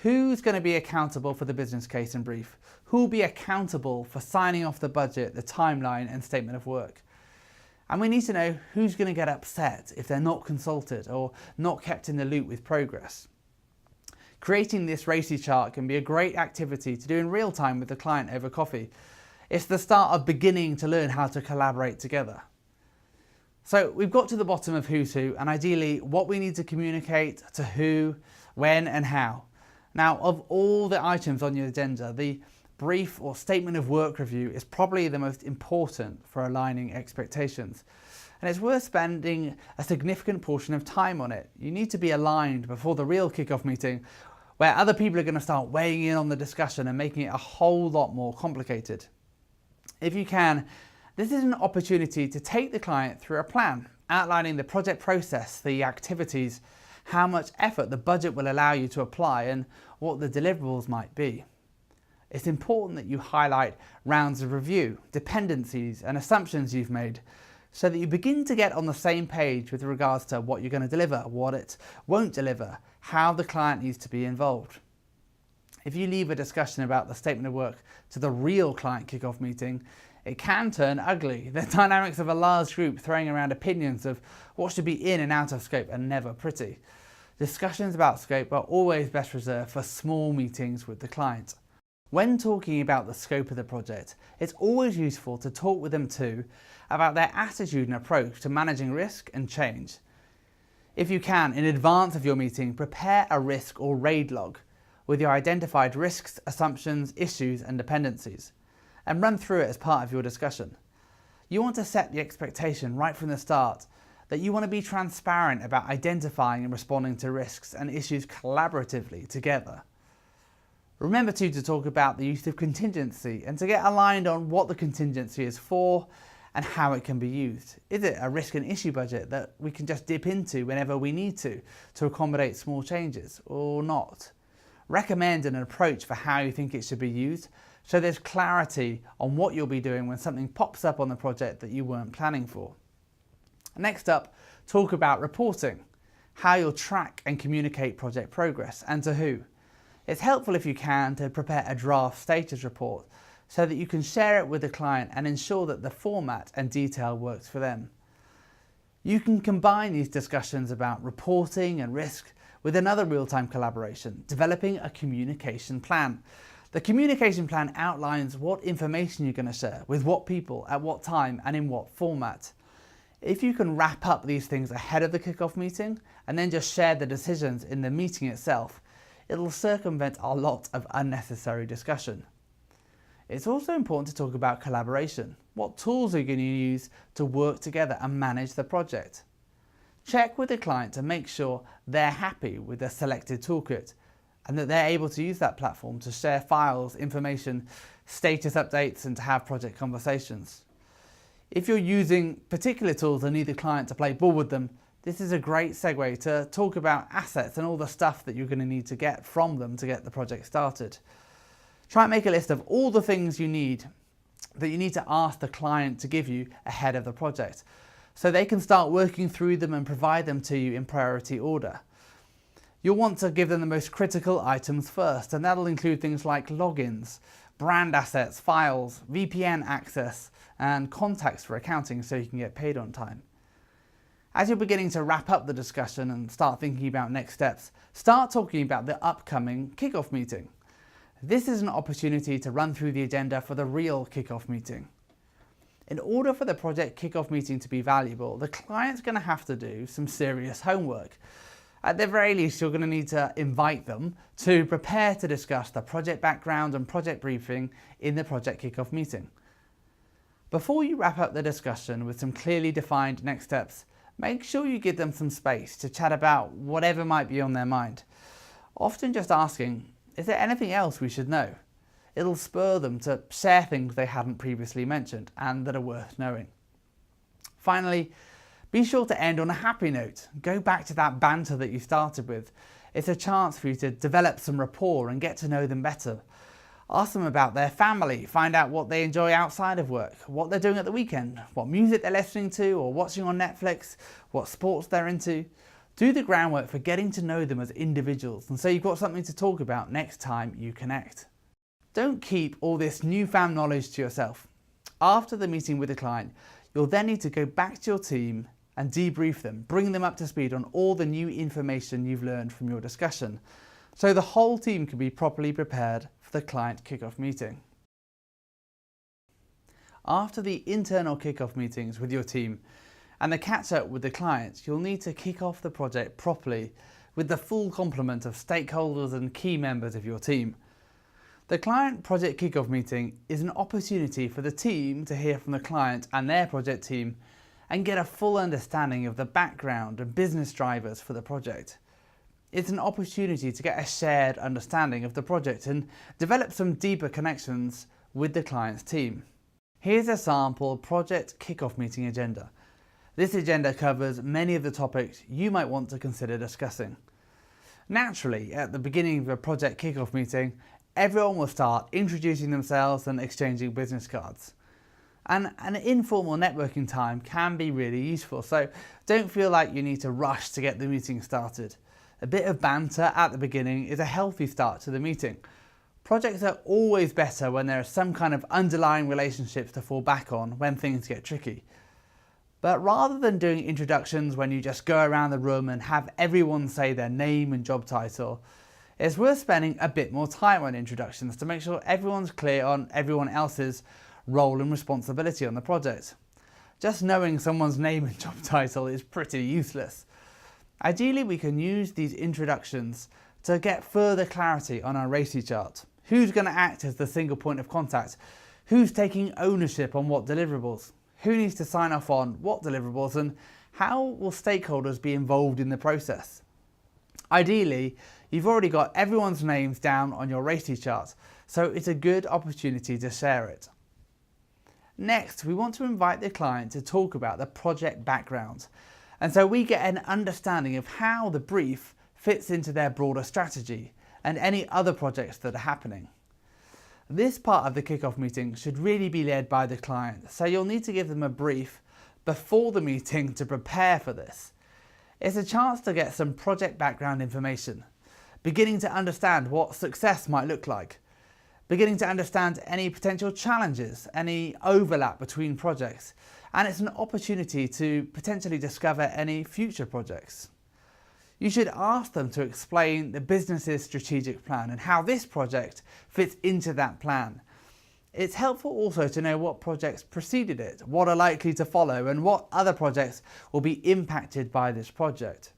Speaker 1: who's going to be accountable for the business case and brief? Who will be accountable for signing off the budget, the timeline and statement of work? And we need to know who's going to get upset if they're not consulted or not kept in the loop with progress. Creating this RACI chart can be a great activity to do in real time with the client over coffee. It's the start of beginning to learn how to collaborate together. So we've got to the bottom of who's who, and ideally what we need to communicate to who, when and how. Now, of all the items on your agenda, the brief or statement of work review is probably the most important for aligning expectations. And it's worth spending a significant portion of time on it. You need to be aligned before the real kickoff meeting, where other people are going to start weighing in on the discussion and making it a whole lot more complicated. If you can, this is an opportunity to take the client through a plan, outlining the project process, the activities, how much effort the budget will allow you to apply, and what the deliverables might be. It's important that you highlight rounds of review, dependencies and assumptions you've made, so that you begin to get on the same page with regards to what you're going to deliver, what it won't deliver, how the client needs to be involved. If you leave a discussion about the statement of work to the real client kickoff meeting, it can turn ugly. The dynamics of a large group throwing around opinions of what should be in and out of scope are never pretty. Discussions about scope are always best reserved for small meetings with the client. When talking about the scope of the project, it's always useful to talk with them too about their attitude and approach to managing risk and change. If you can, in advance of your meeting, prepare a risk or RAID log with your identified risks, assumptions, issues and dependencies, and run through it as part of your discussion. You want to set the expectation right from the start that you want to be transparent about identifying and responding to risks and issues collaboratively together. Remember too to talk about the use of contingency and to get aligned on what the contingency is for and how it can be used. Is it a risk and issue budget that we can just dip into whenever we need to accommodate small changes, or not? Recommend an approach for how you think it should be used, so there's clarity on what you'll be doing when something pops up on the project that you weren't planning for. Next up, talk about reporting, how you'll track and communicate project progress and to who. It's helpful if you can to prepare a draft status report so that you can share it with the client and ensure that the format and detail works for them. You can combine these discussions about reporting and risk with another real-time collaboration, developing a communication plan. The communication plan outlines what information you're going to share, with what people, at what time and in what format. If you can wrap up these things ahead of the kickoff meeting and then just share the decisions in the meeting itself, it'll circumvent a lot of unnecessary discussion. It's also important to talk about collaboration. What tools are you going to use to work together and manage the project? Check with the client to make sure they're happy with the selected toolkit and that they're able to use that platform to share files, information, status updates, and to have project conversations. If you're using particular tools and need the client to play ball with them, this is a great segue to talk about assets and all the stuff that you're going to need to get from them to get the project started. Try and make a list of all the things you need that you need to ask the client to give you ahead of the project, so they can start working through them and provide them to you in priority order. You'll want to give them the most critical items first, and that'll include things like logins, brand assets, files, VPN access, and contacts for accounting so you can get paid on time. As you're beginning to wrap up the discussion and start thinking about next steps, start talking about the upcoming kickoff meeting. This is an opportunity to run through the agenda for the real kickoff meeting. In order for the project kickoff meeting to be valuable, the client's going to have to do some serious homework. At the very least, you're going to need to invite them to prepare to discuss the project background and project briefing in the project kickoff meeting. Before you wrap up the discussion with some clearly defined next steps, make sure you give them some space to chat about whatever might be on their mind. Often just asking, is there anything else we should know? It'll spur them to share things they hadn't previously mentioned and that are worth knowing. Finally, be sure to end on a happy note. Go back to that banter that you started with. It's a chance for you to develop some rapport and get to know them better. Ask them about their family, find out what they enjoy outside of work, what they're doing at the weekend, what music they're listening to or watching on Netflix, what sports they're into. Do the groundwork for getting to know them as individuals, and so you've got something to talk about next time you connect. Don't keep all this newfound knowledge to yourself. After the meeting with the client, you'll then need to go back to your team and debrief them, bring them up to speed on all the new information you've learned from your discussion, so the whole team can be properly prepared for the client kickoff meeting. After the internal kickoff meetings with your team and the catch-up with the clients, you'll need to kick off the project properly with the full complement of stakeholders and key members of your team. The client project kickoff meeting is an opportunity for the team to hear from the client and their project team and get a full understanding of the background and business drivers for the project. It's an opportunity to get a shared understanding of the project and develop some deeper connections with the client's team. Here's a sample project kickoff meeting agenda. This agenda covers many of the topics you might want to consider discussing. Naturally, at the beginning of a project kickoff meeting, everyone will start introducing themselves and exchanging business cards. And an informal networking time can be really useful, so don't feel like you need to rush to get the meeting started. A bit of banter at the beginning is a healthy start to the meeting. Projects are always better when there is some kind of underlying relationships to fall back on when things get tricky. But rather than doing introductions when you just go around the room and have everyone say their name and job title, it's worth spending a bit more time on introductions to make sure everyone's clear on everyone else's role and responsibility on the project. Just knowing someone's name and job title is pretty useless. Ideally, we can use these introductions to get further clarity on our RACI chart. Who's going to act as the single point of contact? Who's taking ownership on what deliverables? Who needs to sign off on what deliverables? And how will stakeholders be involved in the process? Ideally, you've already got everyone's names down on your RACI chart, so it's a good opportunity to share it. Next, we want to invite the client to talk about the project background, and so we get an understanding of how the brief fits into their broader strategy and any other projects that are happening. This part of the kickoff meeting should really be led by the client, so you'll need to give them a brief before the meeting to prepare for this. It's a chance to get some project background information, beginning to understand what success might look like, beginning to understand any potential challenges, any overlap between projects, and it's an opportunity to potentially discover any future projects. You should ask them to explain the business's strategic plan and how this project fits into that plan. It's helpful also to know what projects preceded it, what are likely to follow, and what other projects will be impacted by this project.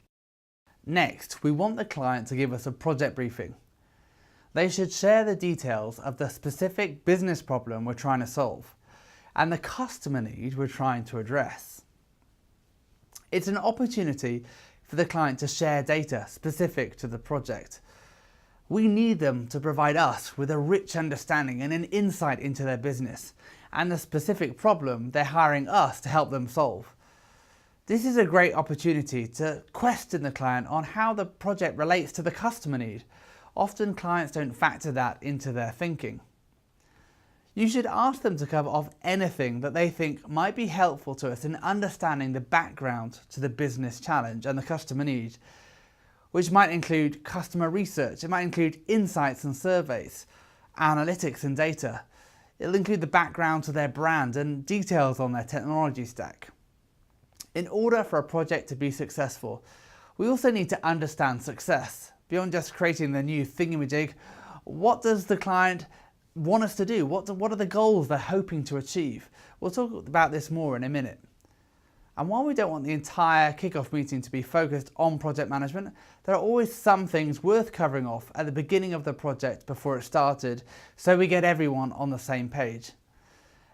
Speaker 1: Next, we want the client to give us a project briefing. They should share the details of the specific business problem we're trying to solve and the customer need we're trying to address. It's an opportunity for the client to share data specific to the project. We need them to provide us with a rich understanding and an insight into their business and the specific problem they're hiring us to help them solve. This is a great opportunity to question the client on how the project relates to the customer need. Often clients don't factor that into their thinking. You should ask them to cover off anything that they think might be helpful to us in understanding the background to the business challenge and the customer need, which might include customer research, it might include insights and surveys, analytics and data. It'll include the background to their brand and details on their technology stack. In order for a project to be successful, we also need to understand success. Beyond just creating the new thingamajig, what does the client want us to do? What are the goals they're hoping to achieve? We'll talk about this more in a minute. And while we don't want the entire kickoff meeting to be focused on project management, there are always some things worth covering off at the beginning of the project before it started, so we get everyone on the same page.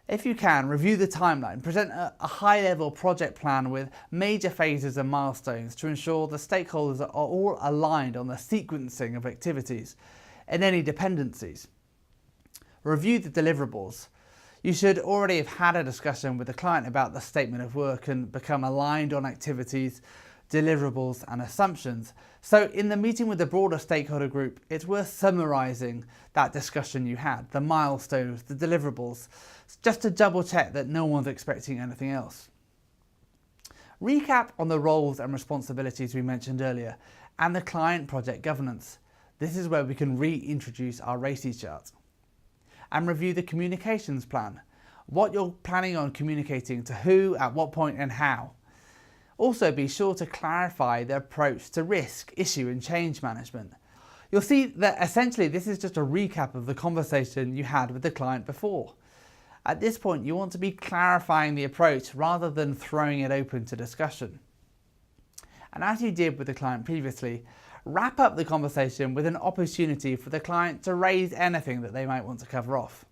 Speaker 1: If you can, review the timeline, present a high-level project plan with major phases and milestones to ensure the stakeholders are all aligned on the sequencing of activities and any dependencies. Review the deliverables. You should already have had a discussion with the client about the statement of work and become aligned on activities, deliverables and assumptions. So in the meeting with the broader stakeholder group, it's worth summarising that discussion you had, the milestones, the deliverables, just to double check that no one's expecting anything else. Recap on the roles and responsibilities we mentioned earlier and the client project governance. This is where we can reintroduce our RACI chart. And review the communications plan, what you're planning on communicating to who, at what point and how. Also be sure to clarify the approach to risk, issue and change management. You'll see that essentially this is just a recap of the conversation you had with the client before. At this point you want to be clarifying the approach rather than throwing it open to discussion. And as you did with the client previously, wrap up the conversation with an opportunity for the client to raise anything that they might want to cover off.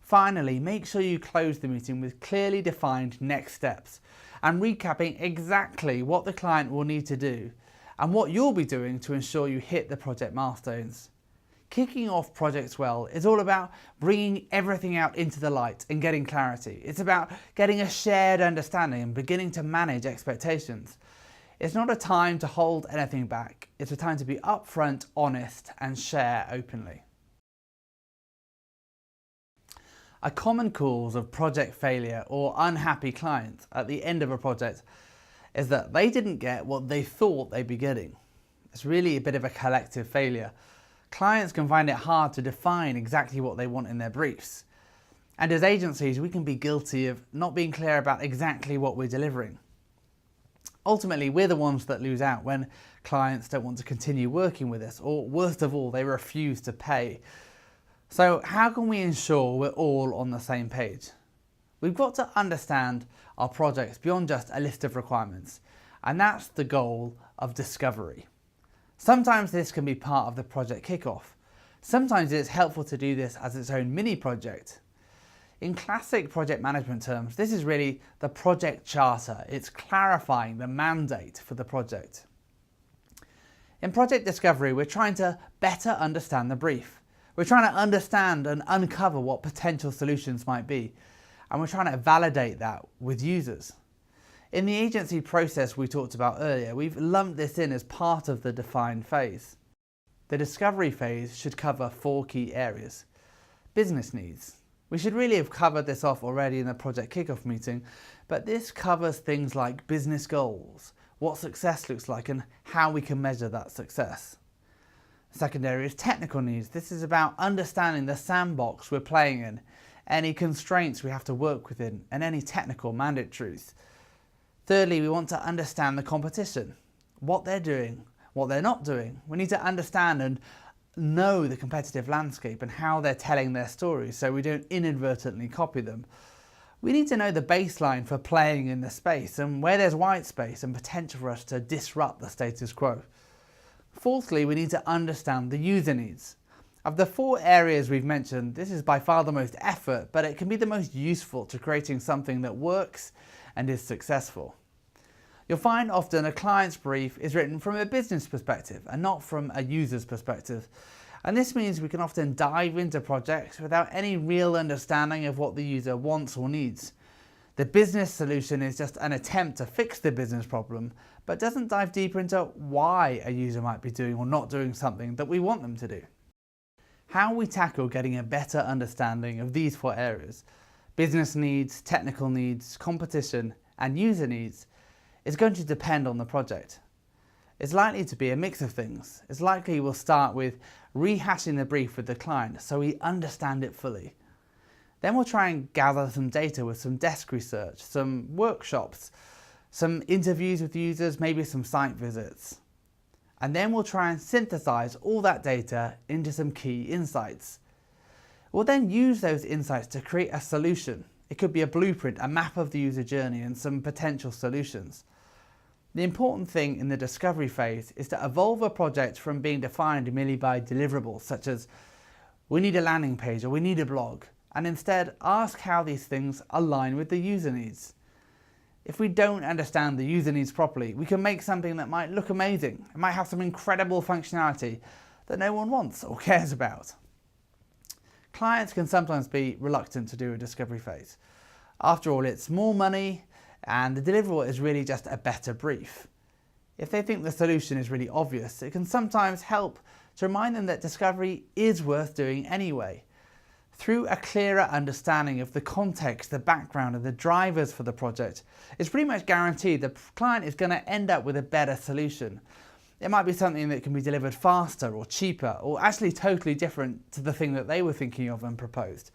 Speaker 1: Finally, make sure you close the meeting with clearly defined next steps and recapping exactly what the client will need to do and what you'll be doing to ensure you hit the project milestones. Kicking off projects well is all about bringing everything out into the light and getting clarity. It's about getting a shared understanding and beginning to manage expectations. It's not a time to hold anything back. It's a time to be upfront, honest, and share openly. A common cause of project failure or unhappy clients at the end of a project is that they didn't get what they thought they'd be getting. It's really a bit of a collective failure. Clients can find it hard to define exactly what they want in their briefs. And as agencies, we can be guilty of not being clear about exactly what we're delivering. Ultimately, we're the ones that lose out when clients don't want to continue working with us, or worst of all, they refuse to pay. So how can we ensure we're all on the same page? We've got to understand our projects beyond just a list of requirements, and that's the goal of discovery. Sometimes this can be part of the project kickoff. Sometimes it's helpful to do this as its own mini project. In classic project management terms, this is really the project charter. It's clarifying the mandate for the project. In project discovery, we're trying to better understand the brief. We're trying to understand and uncover what potential solutions might be, and we're trying to validate that with users. In the agency process we talked about earlier, we've lumped this in as part of the define phase. The discovery phase should cover 4 key areas. Business needs. We should really have covered this off already in the project kickoff meeting, but this covers things like business goals, what success looks like and how we can measure that success. The second area is technical needs. This is about understanding the sandbox we're playing in, any constraints we have to work within and any technical mandatories. Thirdly, we want to understand the competition, what they're doing, what they're not doing. We need to understand and know the competitive landscape and how they're telling their stories so we don't inadvertently copy them. We need to know the baseline for playing in the space and where there's white space and potential for us to disrupt the status quo. Fourthly, we need to understand the user needs. Of the 4 areas we've mentioned, this is by far the most effort, but it can be the most useful to creating something that works and is successful. You'll find often a client's brief is written from a business perspective and not from a user's perspective. And this means we can often dive into projects without any real understanding of what the user wants or needs. The business solution is just an attempt to fix the business problem, but doesn't dive deeper into why a user might be doing or not doing something that we want them to do. How we tackle getting a better understanding of these 4 areas, business needs, technical needs, competition, and user needs, is going to depend on the project. It's likely to be a mix of things. It's likely we'll start with rehashing the brief with the client so we understand it fully. Then we'll try and gather some data with some desk research, some workshops, some interviews with users, maybe some site visits. And then we'll try and synthesize all that data into some key insights. We'll then use those insights to create a solution. It could be a blueprint, a map of the user journey, and some potential solutions. The important thing in the discovery phase is to evolve a project from being defined merely by deliverables, such as we need a landing page or we need a blog, and instead ask how these things align with the user needs. If we don't understand the user needs properly, we can make something that might look amazing. It might have some incredible functionality that no one wants or cares about. Clients can sometimes be reluctant to do a discovery phase. After all, it's more money, and the deliverable is really just a better brief. If they think the solution is really obvious, it can sometimes help to remind them that discovery is worth doing anyway. Through a clearer understanding of the context, the background, and the drivers for the project, it's pretty much guaranteed the client is going to end up with a better solution. It might be something that can be delivered faster or cheaper, or actually totally different to the thing that they were thinking of and proposed.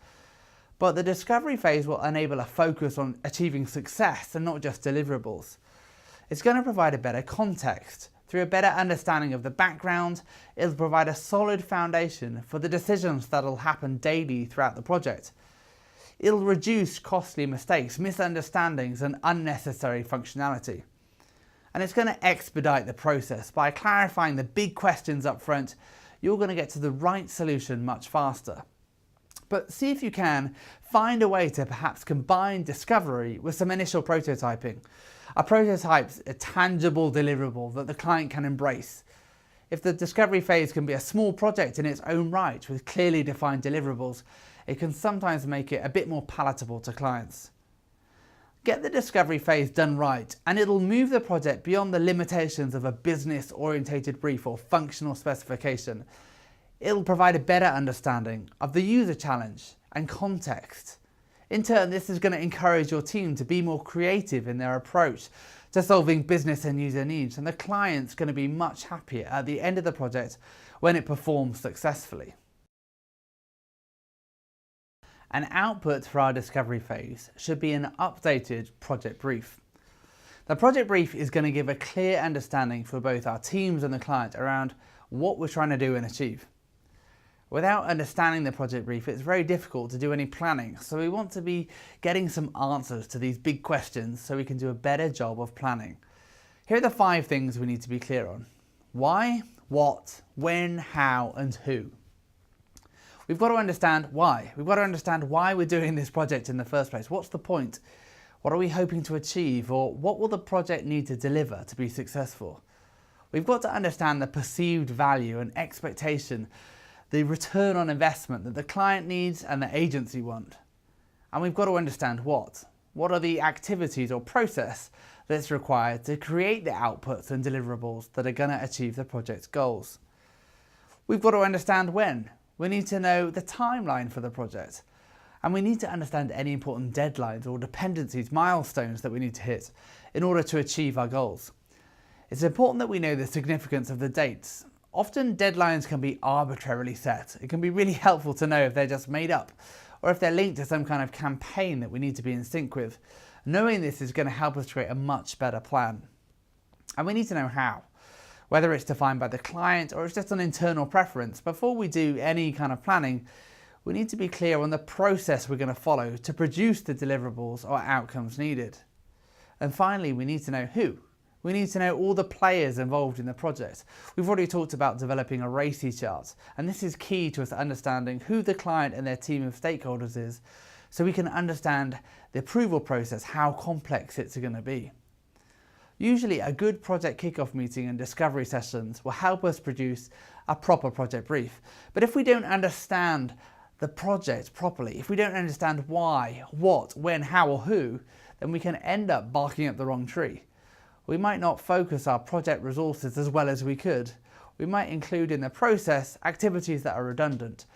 Speaker 1: But the discovery phase will enable a focus on achieving success and not just deliverables. It's going to provide a better context. Through a better understanding of the background, it'll provide a solid foundation for the decisions that'll happen daily throughout the project. It'll reduce costly mistakes, misunderstandings, and unnecessary functionality. And it's going to expedite the process. By clarifying the big questions up front, you're going to get to the right solution much faster. But see if you can find a way to perhaps combine discovery with some initial prototyping. A prototype's a tangible deliverable that the client can embrace. If the discovery phase can be a small project in its own right with clearly defined deliverables, it can sometimes make it a bit more palatable to clients. Get the discovery phase done right, and it'll move the project beyond the limitations of a business-oriented brief or functional specification. It'll provide a better understanding of the user challenge and context. In turn, this is going to encourage your team to be more creative in their approach to solving business and user needs, and the client's going to be much happier at the end of the project when it performs successfully. An output for our discovery phase should be an updated project brief. The project brief is going to give a clear understanding for both our teams and the client around what we're trying to do and achieve. Without understanding the project brief, it's very difficult to do any planning, so we want to be getting some answers to these big questions so we can do a better job of planning. Here are the 5 things we need to be clear on. Why, what, when, how, and who. We've got to understand why. We've got to understand why we're doing this project in the first place. What's the point? What are we hoping to achieve? Or what will the project need to deliver to be successful? We've got to understand the perceived value and expectation, the return on investment that the client needs and the agency want. And we've got to understand what. What are the activities or process that's required to create the outputs and deliverables that are going to achieve the project's goals. We've got to understand when. We need to know the timeline for the project. And we need to understand any important deadlines or dependencies, milestones that we need to hit in order to achieve our goals. It's important that we know the significance of the dates. Often deadlines can be arbitrarily set. It can be really helpful to know if they're just made up or if they're linked to some kind of campaign that we need to be in sync with. Knowing this is going to help us create a much better plan. And we need to know how, whether it's defined by the client or it's just an internal preference. Before we do any kind of planning, we need to be clear on the process we're going to follow to produce the deliverables or outcomes needed. And finally, we need to know who. We need to know all the players involved in the project. We've already talked about developing a RACI chart, and this is key to us understanding who the client and their team of stakeholders is, so we can understand the approval process, how complex it's going to be. Usually a good project kickoff meeting and discovery sessions will help us produce a proper project brief. But if we don't understand the project properly, if we don't understand why, what, when, how or who, then we can end up barking up the wrong tree. We might not focus our project resources as well as we could. We might include in the process activities that are redundant,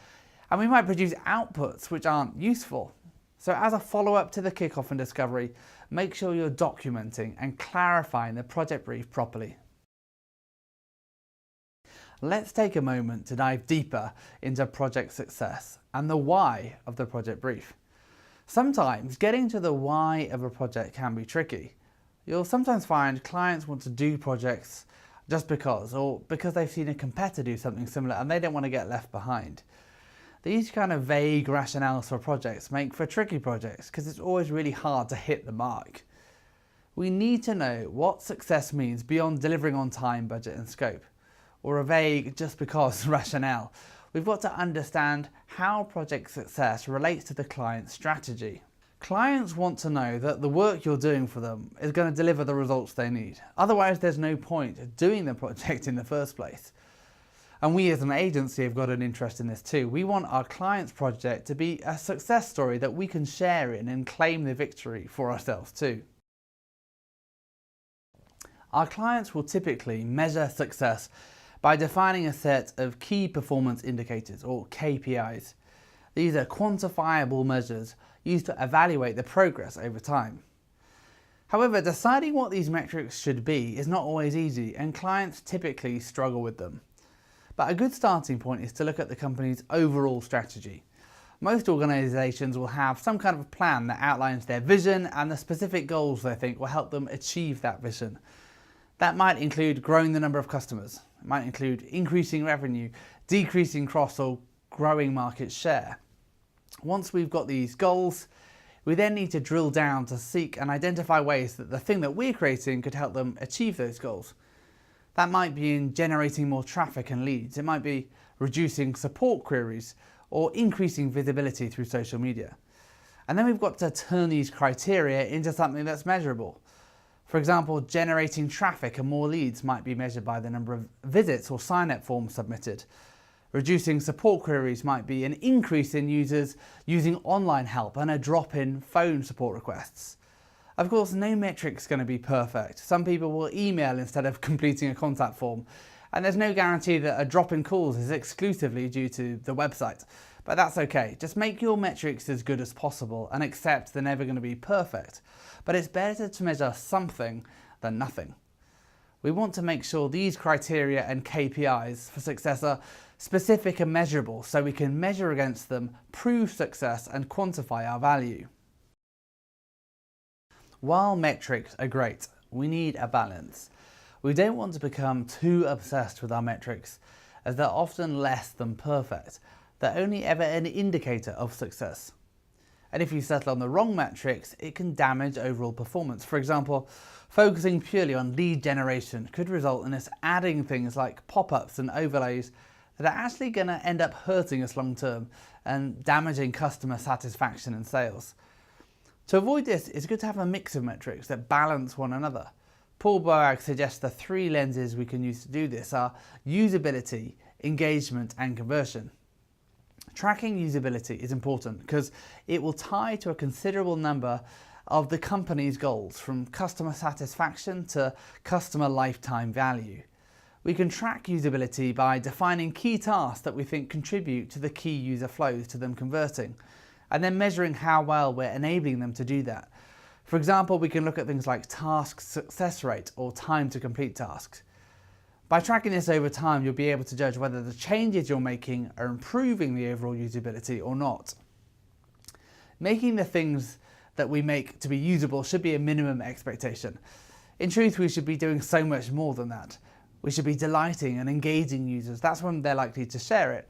Speaker 1: and we might produce outputs which aren't useful. So as a follow-up to the kickoff and discovery, make sure you're documenting and clarifying the project brief properly. Let's take a moment to dive deeper into project success and the why of the project brief. Sometimes getting to the why of a project can be tricky. You'll sometimes find clients want to do projects just because, or because they've seen a competitor do something similar and they don't want to get left behind. These kind of vague rationales for projects make for tricky projects because it's always really hard to hit the mark. We need to know what success means beyond delivering on time, budget and scope, or a vague just because rationale. We've got to understand how project success relates to the client's strategy. Clients want to know that the work you're doing for them is going to deliver the results they need. Otherwise, there's no point doing the project in the first place. And we as an agency have got an interest in this too. We want our client's project to be a success story that we can share in and claim the victory for ourselves too. Our clients will typically measure success by defining a set of key performance indicators, or KPIs. These are quantifiable measures used to evaluate the progress over time. However, deciding what these metrics should be is not always easy, and clients typically struggle with them. But a good starting point is to look at the company's overall strategy. Most organisations will have some kind of a plan that outlines their vision and the specific goals they think will help them achieve that vision. That might include growing the number of customers. It might include increasing revenue, decreasing costs or growing market share. Once we've got these goals, we then need to drill down to seek and identify ways that the thing that we're creating could help them achieve those goals. That might be in generating more traffic and leads. It might be reducing support queries or increasing visibility through social media. And then we've got to turn these criteria into something that's measurable. For example, generating traffic and more leads might be measured by the number of visits or sign-up forms submitted. Reducing support queries might be an increase in users using online help and a drop in phone support requests. Of course, no metric's going to be perfect. Some people will email instead of completing a contact form, and there's no guarantee that a drop in calls is exclusively due to the website. But that's okay. Just make your metrics as good as possible and accept they're never going to be perfect. But it's better to measure something than nothing. We want to make sure these criteria and KPIs for success are specific and measurable so we can measure against them, prove success and quantify our value. While metrics are great, we need a balance. We don't want to become too obsessed with our metrics, as they're often less than perfect. They're only ever an indicator of success. And if you settle on the wrong metrics, it can damage overall performance. For example, focusing purely on lead generation could result in us adding things like pop-ups and overlays that are actually going to end up hurting us long term and damaging customer satisfaction and sales. To avoid this, it's good to have a mix of metrics that balance one another. Paul Boag suggests the three lenses we can use to do this are usability, engagement and conversion. Tracking usability is important because it will tie to a considerable number of the company's goals, from customer satisfaction to customer lifetime value. We can track usability by defining key tasks that we think contribute to the key user flows to them converting, and then measuring how well we're enabling them to do that. For example, we can look at things like task success rate or time to complete tasks. By tracking this over time, you'll be able to judge whether the changes you're making are improving the overall usability or not. Making the things that we make to be usable should be a minimum expectation. In truth, we should be doing so much more than that. We should be delighting and engaging users. That's when they're likely to share it.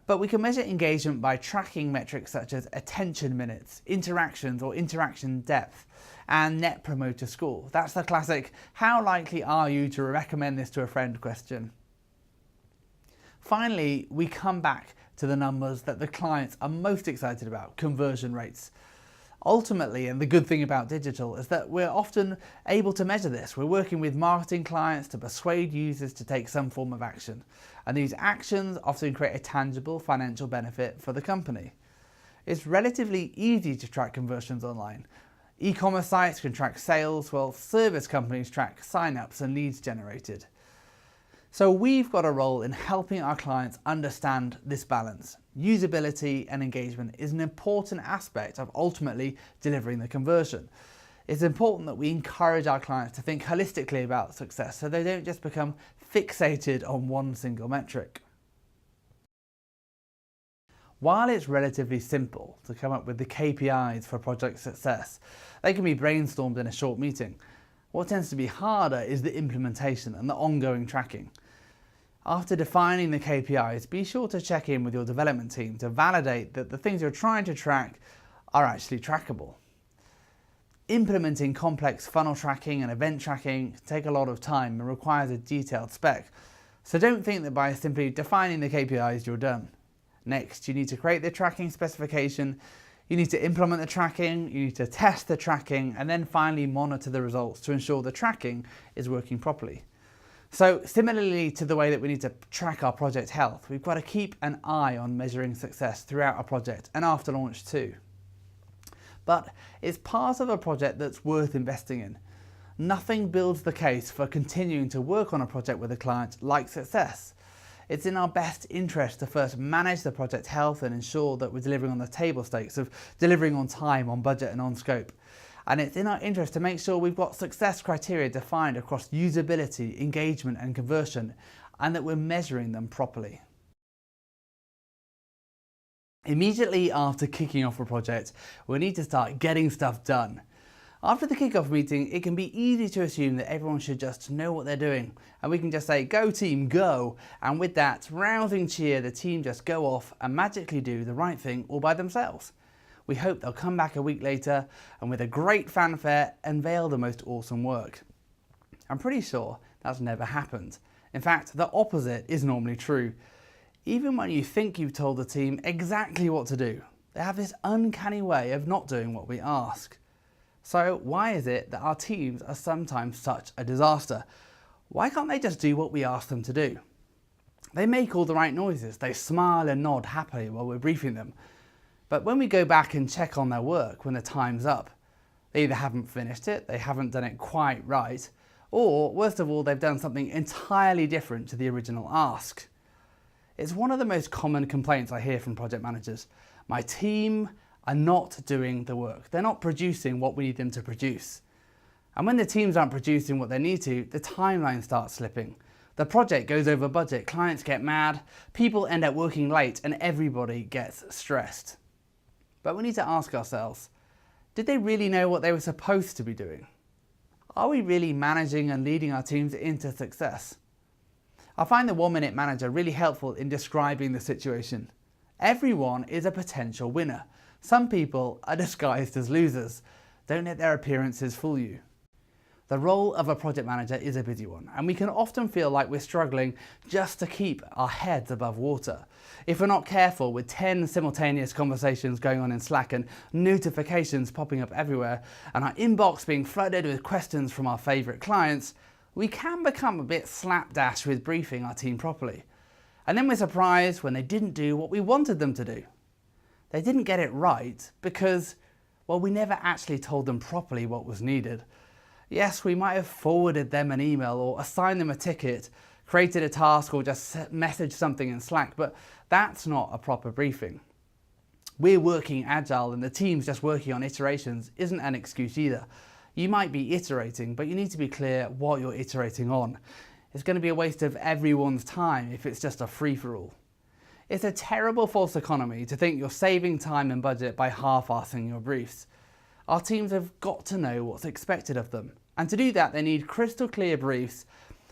Speaker 1: But we can measure engagement by tracking metrics such as attention minutes, interactions or interaction depth, and Net Promoter Score. That's the classic, how likely are you to recommend this to a friend question. Finally, we come back to the numbers that the clients are most excited about, conversion rates. Ultimately, and the good thing about digital is that we're often able to measure this. We're working with marketing clients to persuade users to take some form of action. And these actions often create a tangible financial benefit for the company. It's relatively easy to track conversions online. E-commerce sites can track sales, while service companies track sign-ups and leads generated. So we've got a role in helping our clients understand this balance. Usability and engagement is an important aspect of ultimately delivering the conversion. It's important that we encourage our clients to think holistically about success so they don't just become fixated on one single metric. While it's relatively simple to come up with the KPIs for project success, they can be brainstormed in a short meeting. What tends to be harder is the implementation and the ongoing tracking. After defining the KPIs, be sure to check in with your development team to validate that the things you're trying to track are actually trackable. Implementing complex funnel tracking and event tracking can take a lot of time and requires a detailed spec. So don't think that by simply defining the KPIs you're done. Next, you need to create the tracking specification, you need to implement the tracking, you need to test the tracking, and then finally monitor the results to ensure the tracking is working properly. So similarly to the way that we need to track our project health, we've got to keep an eye on measuring success throughout our project and after launch too. But it's part of a project that's worth investing in. Nothing builds the case for continuing to work on a project with a client like success. It's in our best interest to first manage the project health and ensure that we're delivering on the table stakes of delivering on time, on budget and on scope. And it's in our interest to make sure we've got success criteria defined across usability, engagement and conversion, and that we're measuring them properly. Immediately after kicking off a project, we need to start getting stuff done. After the kickoff meeting, it can be easy to assume that everyone should just know what they're doing, and we can just say, "Go team, go!" And with that rousing cheer, the team just go off and magically do the right thing all by themselves. We hope they'll come back a week later and with a great fanfare unveil the most awesome work. I'm pretty sure that's never happened. In fact, the opposite is normally true. Even when you think you've told the team exactly what to do, they have this uncanny way of not doing what we ask. So why is it that our teams are sometimes such a disaster? Why can't they just do what we ask them to do? They make all the right noises, they smile and nod happily while we're briefing them. But when we go back and check on their work when the time's up, they either haven't finished it, they haven't done it quite right, or worst of all, they've done something entirely different to the original ask. It's one of the most common complaints I hear from project managers. My team are not doing the work. They're not producing what we need them to produce. And when the teams aren't producing what they need to, the timeline starts slipping. The project goes over budget, clients get mad, people end up working late, and everybody gets stressed. But we need to ask ourselves, did they really know what they were supposed to be doing? Are we really managing and leading our teams into success? I find the 1-minute manager really helpful in describing the situation. Everyone is a potential winner. Some people are disguised as losers. Don't let their appearances fool you. The role of a project manager is a busy one, and we can often feel like we're struggling just to keep our heads above water. If we're not careful, with 10 simultaneous conversations going on in Slack and notifications popping up everywhere, and our inbox being flooded with questions from our favourite clients, we can become a bit slapdash with briefing our team properly. And then we're surprised when they didn't do what we wanted them to do. They didn't get it right because, well, we never actually told them properly what was needed. Yes, we might have forwarded them an email or assigned them a ticket, created a task or just messaged something in Slack, but that's not a proper briefing. We're working agile and the team's just working on iterations isn't an excuse either. You might be iterating, but you need to be clear what you're iterating on. It's going to be a waste of everyone's time if it's just a free-for-all. It's a terrible false economy to think you're saving time and budget by half-assing your briefs. Our teams have got to know what's expected of them. And to do that, they need crystal clear briefs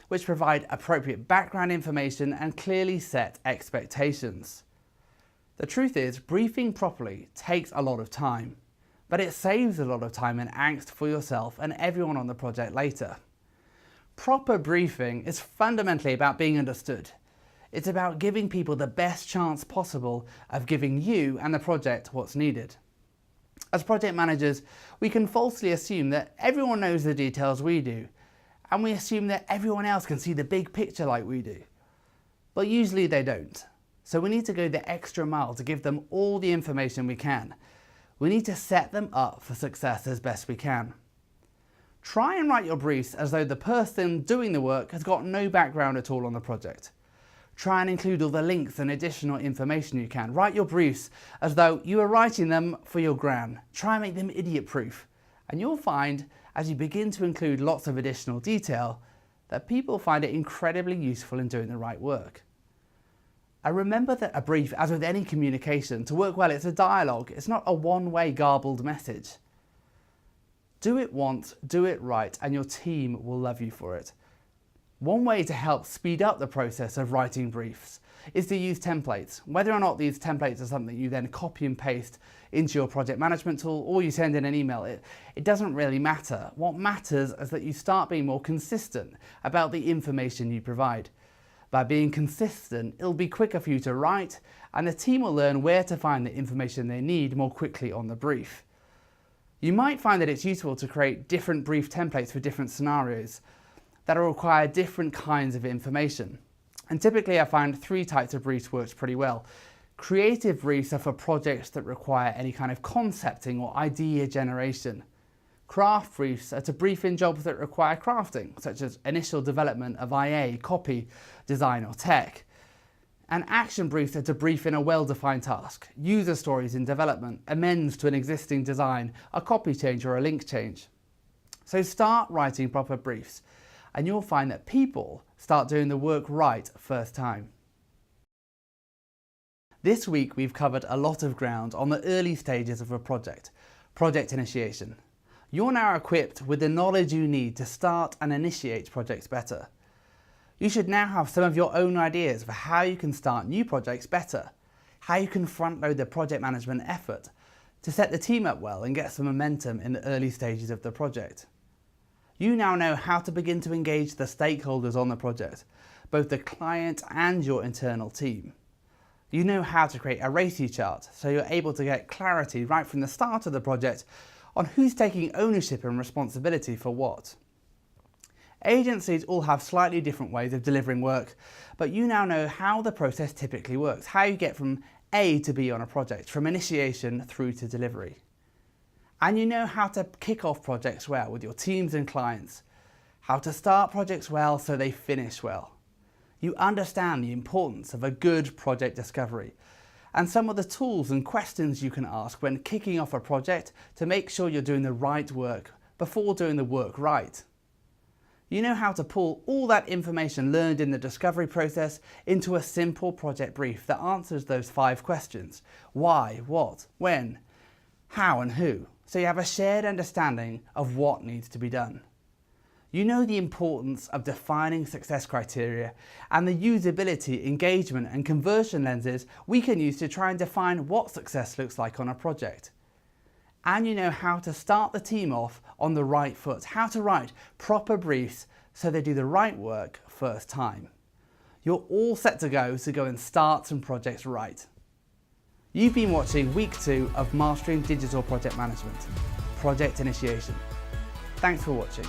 Speaker 1: which provide appropriate background information and clearly set expectations. The truth is, briefing properly takes a lot of time, but it saves a lot of time and angst for yourself and everyone on the project later. Proper briefing is fundamentally about being understood. It's about giving people the best chance possible of giving you and the project what's needed. As project managers, we can falsely assume that everyone knows the details we do, and we assume that everyone else can see the big picture like we do. But usually they don't. So we need to go the extra mile to give them all the information we can. We need to set them up for success as best we can. Try and write your briefs as though the person doing the work has got no background at all on the project. Try and include all the links and additional information you can. Write your briefs as though you are writing them for your gran. Try and make them idiot-proof. And you'll find, as you begin to include lots of additional detail, that people find it incredibly useful in doing the right work. And remember that a brief, as with any communication, to work well, it's a dialogue. It's not a one-way garbled message. Do it once, do it right, and your team will love you for it. One way to help speed up the process of writing briefs is to use templates. Whether or not these templates are something you then copy and paste into your project management tool or you send in an email, it doesn't really matter. What matters is that you start being more consistent about the information you provide. By being consistent, it'll be quicker for you to write, and the team will learn where to find the information they need more quickly on the brief. You might find that it's useful to create different brief templates for different scenarios that will require different kinds of information. And typically I find 3 types of briefs works pretty well. Creative briefs are for projects that require any kind of concepting or idea generation. Craft briefs are to brief in jobs that require crafting, such as initial development of IA, copy, design or tech. And action briefs are to brief in a well-defined task, user stories in development, amends to an existing design, a copy change or a link change. So start writing proper briefs, and you'll find that people start doing the work right first time. This week we've covered a lot of ground on the early stages of a project initiation. You're now equipped with the knowledge you need to start and initiate projects better. You should now have some of your own ideas for how you can start new projects better, how you can front load the project management effort to set the team up well and get some momentum in the early stages of the project. You now know how to begin to engage the stakeholders on the project, both the client and your internal team. You know how to create a RACI chart so you're able to get clarity right from the start of the project on who's taking ownership and responsibility for what. Agencies all have slightly different ways of delivering work, but you now know how the process typically works, how you get from A to B on a project, from initiation through to delivery. And you know how to kick off projects well with your teams and clients, how to start projects well so they finish well. You understand the importance of a good project discovery and some of the tools and questions you can ask when kicking off a project to make sure you're doing the right work before doing the work right. You know how to pull all that information learned in the discovery process into a simple project brief that answers those 5 questions: why, what, when, how and who, so you have a shared understanding of what needs to be done. You know the importance of defining success criteria and the usability, engagement and conversion lenses we can use to try and define what success looks like on a project. And you know how to start the team off on the right foot, how to write proper briefs so they do the right work first time. You're all set to go and start some projects right. You've been watching week 2 of Mastering Digital Project Management, Project Initiation. Thanks for watching.